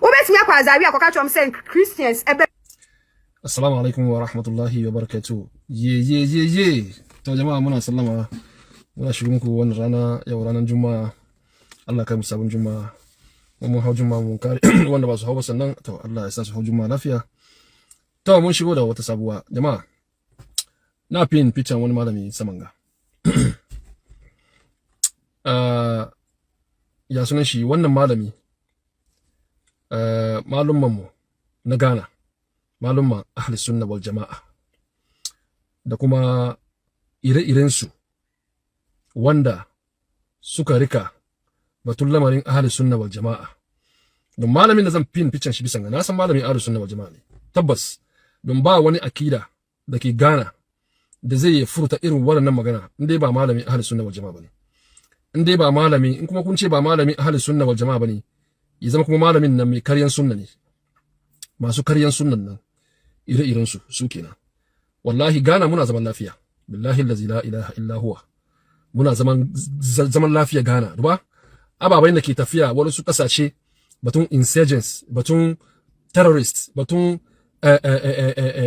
Obetimi akwa zawi akoka chom say Christians ebe. Assalamu alaikum wa rahmatullahi wa barakatuh. Ye. To jama'a muna sallama. Muna shigo muku wannan rana yau ranar Juma'a. Allah kai mu sabon Juma'a. Mun hau Juma'a mun kare wanda ba su hau ba sannan to Allah ya sa su hau Juma'a lafiya. To mun shigo da wata sabuwa jama'a. Na pin picture wani malami saman ga. Ya sunan shi wannan malami malumman mu na Ghana malumman ahli sunna wal jama'a da kuma ire-iren su wanda suka rika batun lamarin ahli sunna wal jama'a don malamin da zan pin picture shi bisan na san malamin ahli sunna wal jama'a ne tabbas don ba wani akida da ke Ghana da zai furta irin wannan magana in dai ba malamin ahli sunna wal jama'a bane in dai ba malami in kuma kun ce ba malamin ahli sunna wal jama'a bane ya zama kuma malamin nan mai karyan sunna ne masu karyan sunnan nan ire-iren su kenan wallahi Ghana muna zaman lafiya billahi allazi la ilaha illa huwa muna zaman lafiya Ghana duba ababai da ke tafiya wani su kasashe batun insurgents batun terrorists batun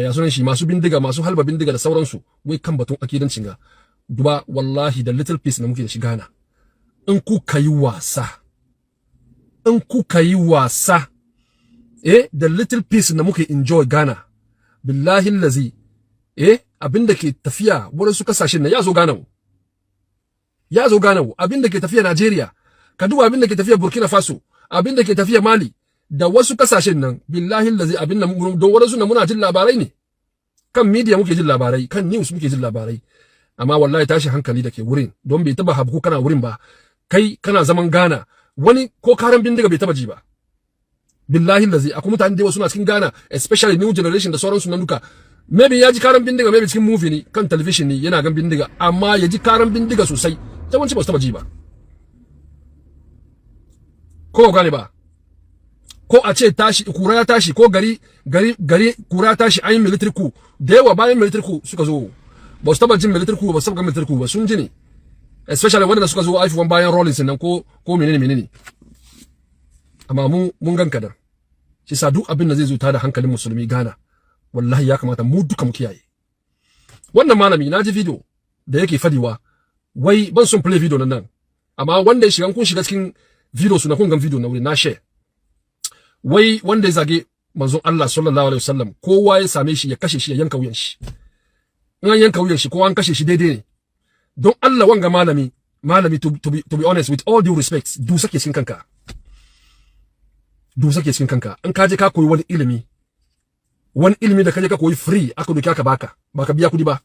ya sunan shi masu bindiga masu halba bindiga da sauransu wai kan batun akidancin ga duba wallahi da little piece na muke da shi Ghana in kuka yi wasa the little piece na muke enjoy Ghana billahi allazi abinda ke tafiya wurin su kasashen na ya zo Ghana abinda ke tafiya Nigeria ka duba abinda ke tafiya Burkina Faso abinda ke tafiya Mali da wasu kasashen nan billahi allazi abinda don wurin su na muna jin labarai ne kan media muke jin labarai kan news muke jin labarai amma wallahi tashi hankali da ke wurin don bai taba habku kana wurin ba kai kana zaman Ghana wani ko karan bindiga bai taba ji ba billahi allazi akwai mutane da wasu na cikin Ghana especially new generation da sauransu nan duka maybe ya ji karan bindiga maybe cikin movie ne kan television ne yana gan bindiga amma ya ji karan bindiga sosai yawanci ba su taba ji ba ko gane ba ko a ce tashi kura ya tashi ko gari kura ya tashi an yi military coup da yawa bayan military coup suka zo ba su taba jin military coup ba su taba gan military coup ba sun ji ne especially wanda suka zo haifuwan bayan Rollins nan ko menene amma mun ganka da shi sa duk abin da zai zo tada hankalin musulmi Ghana wallahi ya kamata mu duka mu kiyaye wannan malami naji video da yake fadiwa wai ban son play video nan amma wanda ya shiga kun shiga cikin video su na kun gan video na wuri na share wai wanda ya zage manzon Allah sallallahu alaihi wasallam kowa ya same shi ya kashe shi ya yanka wuyan shi in an yanka wuyan shi kowa an kashe shi daidai ne don Allah wanga malami to be honest with all due respect du sake cikin kanka in ka je ka koyi wani ilimi da kaje ka koyi free aka doki aka baka biya kudi ba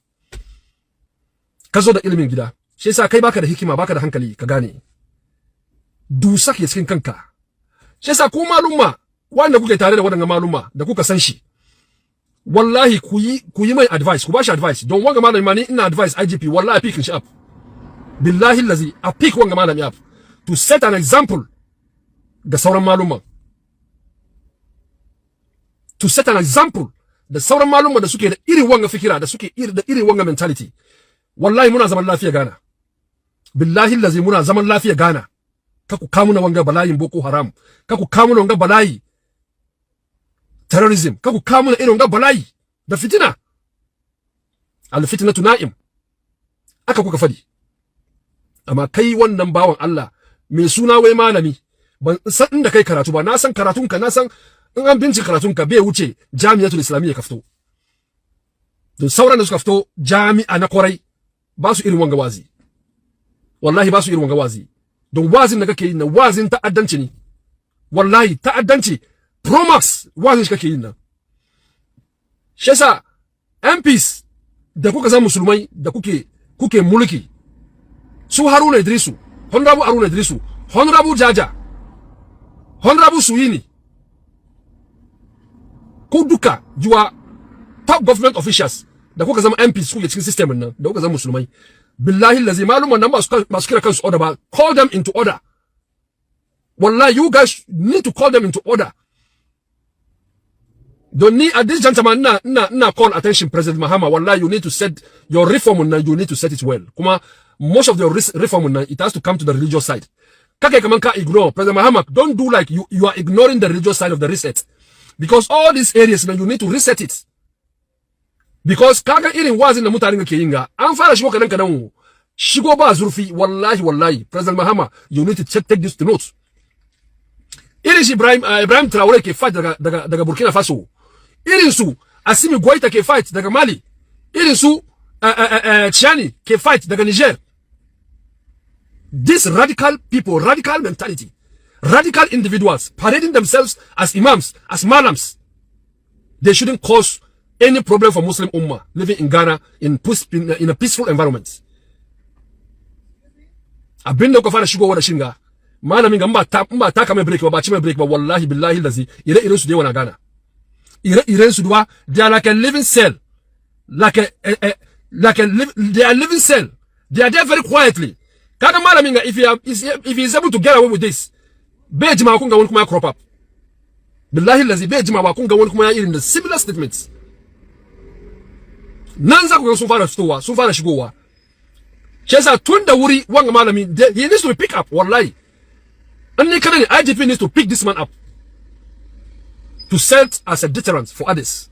ka zo da ilimin gida shi yasa kai baka da hikima baka da hankali ka gane du sake cikin kanka shi yasa ku malumma wanda kuke tare da wadannan malumma da kuka san shi wallahi ku yi mai advice ku bashi advice don wanga malami ma ni ina advice IGP wallahi pick shi up billahi allazi a pick wanga malami up to set an example ga sauran malumma to set an example da sauran malumma da suke da irin wanga fikira da suke da irin wanga mentality wallahi muna zaman lafiya Ghana billahi allazi muna zaman lafiya Ghana kaku kamuna wanga balayin Boko Haram kaku kamuna wanga balayi terrorism kaku kamuna irin wanga balayi da fitina al fitnatu na'im aka kuka fadi amma kai wannan bawan Allah mai suna wai malami ban san inda kai karatu ba na san karatunka na san in an bincika karatunka bai wuce jami'atul islamiyya ka fito don sauran da suka fito jami'a na kwarai ba su irin wanga wazi wallahi ba su irin wanga wazi don wazin da kake yi na wazin ta'addanci ne wallahi ta'addanci promax wazin shi kake yi nan shi yasa MPs da kuka zama musulmai da kuke mulki su Haruna Idrisu Honorable Haruna Idrisu Honorable Jaja Honorable Suyini ku duka juwa top government officials da kuka zama MPs kuke cikin system nan da kuka zama musulmai billahi lazi maluman nan ba su kira kansu order ba call them into order wallahi you guys need to call them into order don't need at this gentleman na call attention President Mahama wallahi you need to set your reform now you need to set it well kuma most of the reform now it has to come to the religious side kake kaman ka ignore President Mahama don't do like you are ignoring the religious side of the reset because all these areas now you need to reset it because kaga irin wazin da mutanen ke yin ga an fara shigo kadan shigo ba zurfi wallahi President Mahama you need to take this to note irin shi Ibrahim Traore ke fight daga Burkina Faso irin su Asimi Goita ke fight daga Mali irin su Chiani ke fight daga Niger this radical people radical mentality Radical individuals parading themselves as imams, as malams. They shouldn't cause any problem for Muslim Ummah living in Ghana in a peaceful environment. Abinda ko fara shigo wada shinga malamin ga mba ta kama break ba ci mai break ba wallahi billahi lazi ire su dewa na Ghana ire su duwa they are like a living cell they are living cell. They are there very quietly. Kaga malamin ga if he is able to get away with this beji ma kun ga wani kuma crop up billahi lazi beji ma kun ga wani kuma irin the similar statements nan za ku ga sun fara fitowa sun fara shigowa. Chesa tunda wuri wanga malami he needs to be picked up wallahi. And IGP needs to pick this man up to serve as a deterrent for others.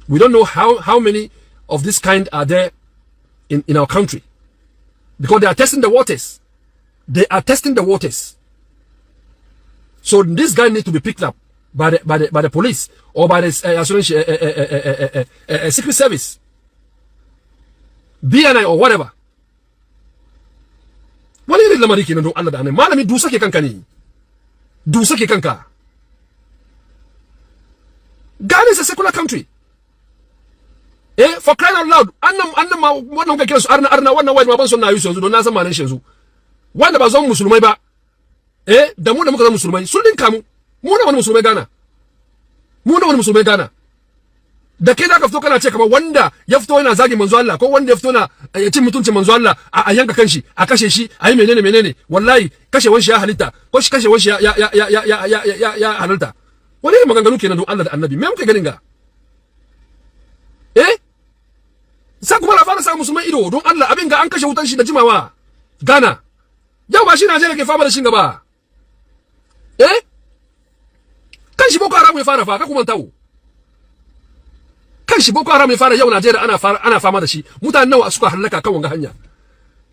We don't know how many of this kind are there in our country, because they are testing the waters. They are testing the waters. So this guy needs to be picked up by the police or by the secret service, BNI or whatever. Wani irin lamari kenan don Allah da annabi malami dusa ke kanka ne, dusa ke kanka. Ghana is a secular country. For crying out loud, annam ma wannan ga kira su arna wannan wai ma ban son na yi su yanzu don na san malan shi yanzu. Wanda ba zan musulmai ba, da mu da muka zama musulmai sun dinka mu da wani musulmai Ghana. Mu da wani musulmai Ghana. Da kai da ka fito kana ce kamar wanda ya fito yana zagi manzo Allah ko wanda ya fito na cin mutuncin manzo Allah a yanka kanshi a kashe shi a yi menene wallahi kashe wanshi ya halitta ko shi kashe wanshi ya halitta. Wani ne maganganu kenan don Allah da Annabi me muke ganin ga sai kuma la fara sa musulmai ido don Allah abin ga an kashe wutan shi da jimawa Ghana yau ba shi Najeriya ke fama da shi gaba kan shi Boko Haram ya fara fa ka kuma tawo kan shi Boko Haram ya fara yau Najeriya ana fama da shi mutanen nawa suka halaka kan wanga hanya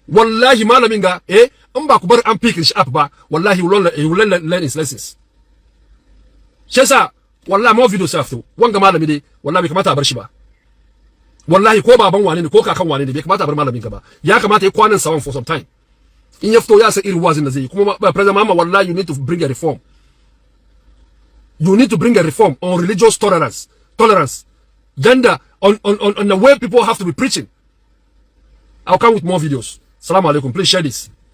wallahi malamin ga in ba ku bar an pick shi up ba wallahi he will learn his lessons. Shesa wallahi more videos after wanga malami dai wallahi bai kamata a bar shi ba wallahi ko baban wane ne ko kakan wane ne bai kamata a bar malamin ka ba ya kamata ya kwanan sawan for some time in ya fito ya san irin wazin da zai kuma president Muhammad wallahi you need to bring a reform. You need to bring a reform on religious tolerance, gender, on the way people have to be preaching. I'll come with more videos. Assalamu alaikum. Please share this.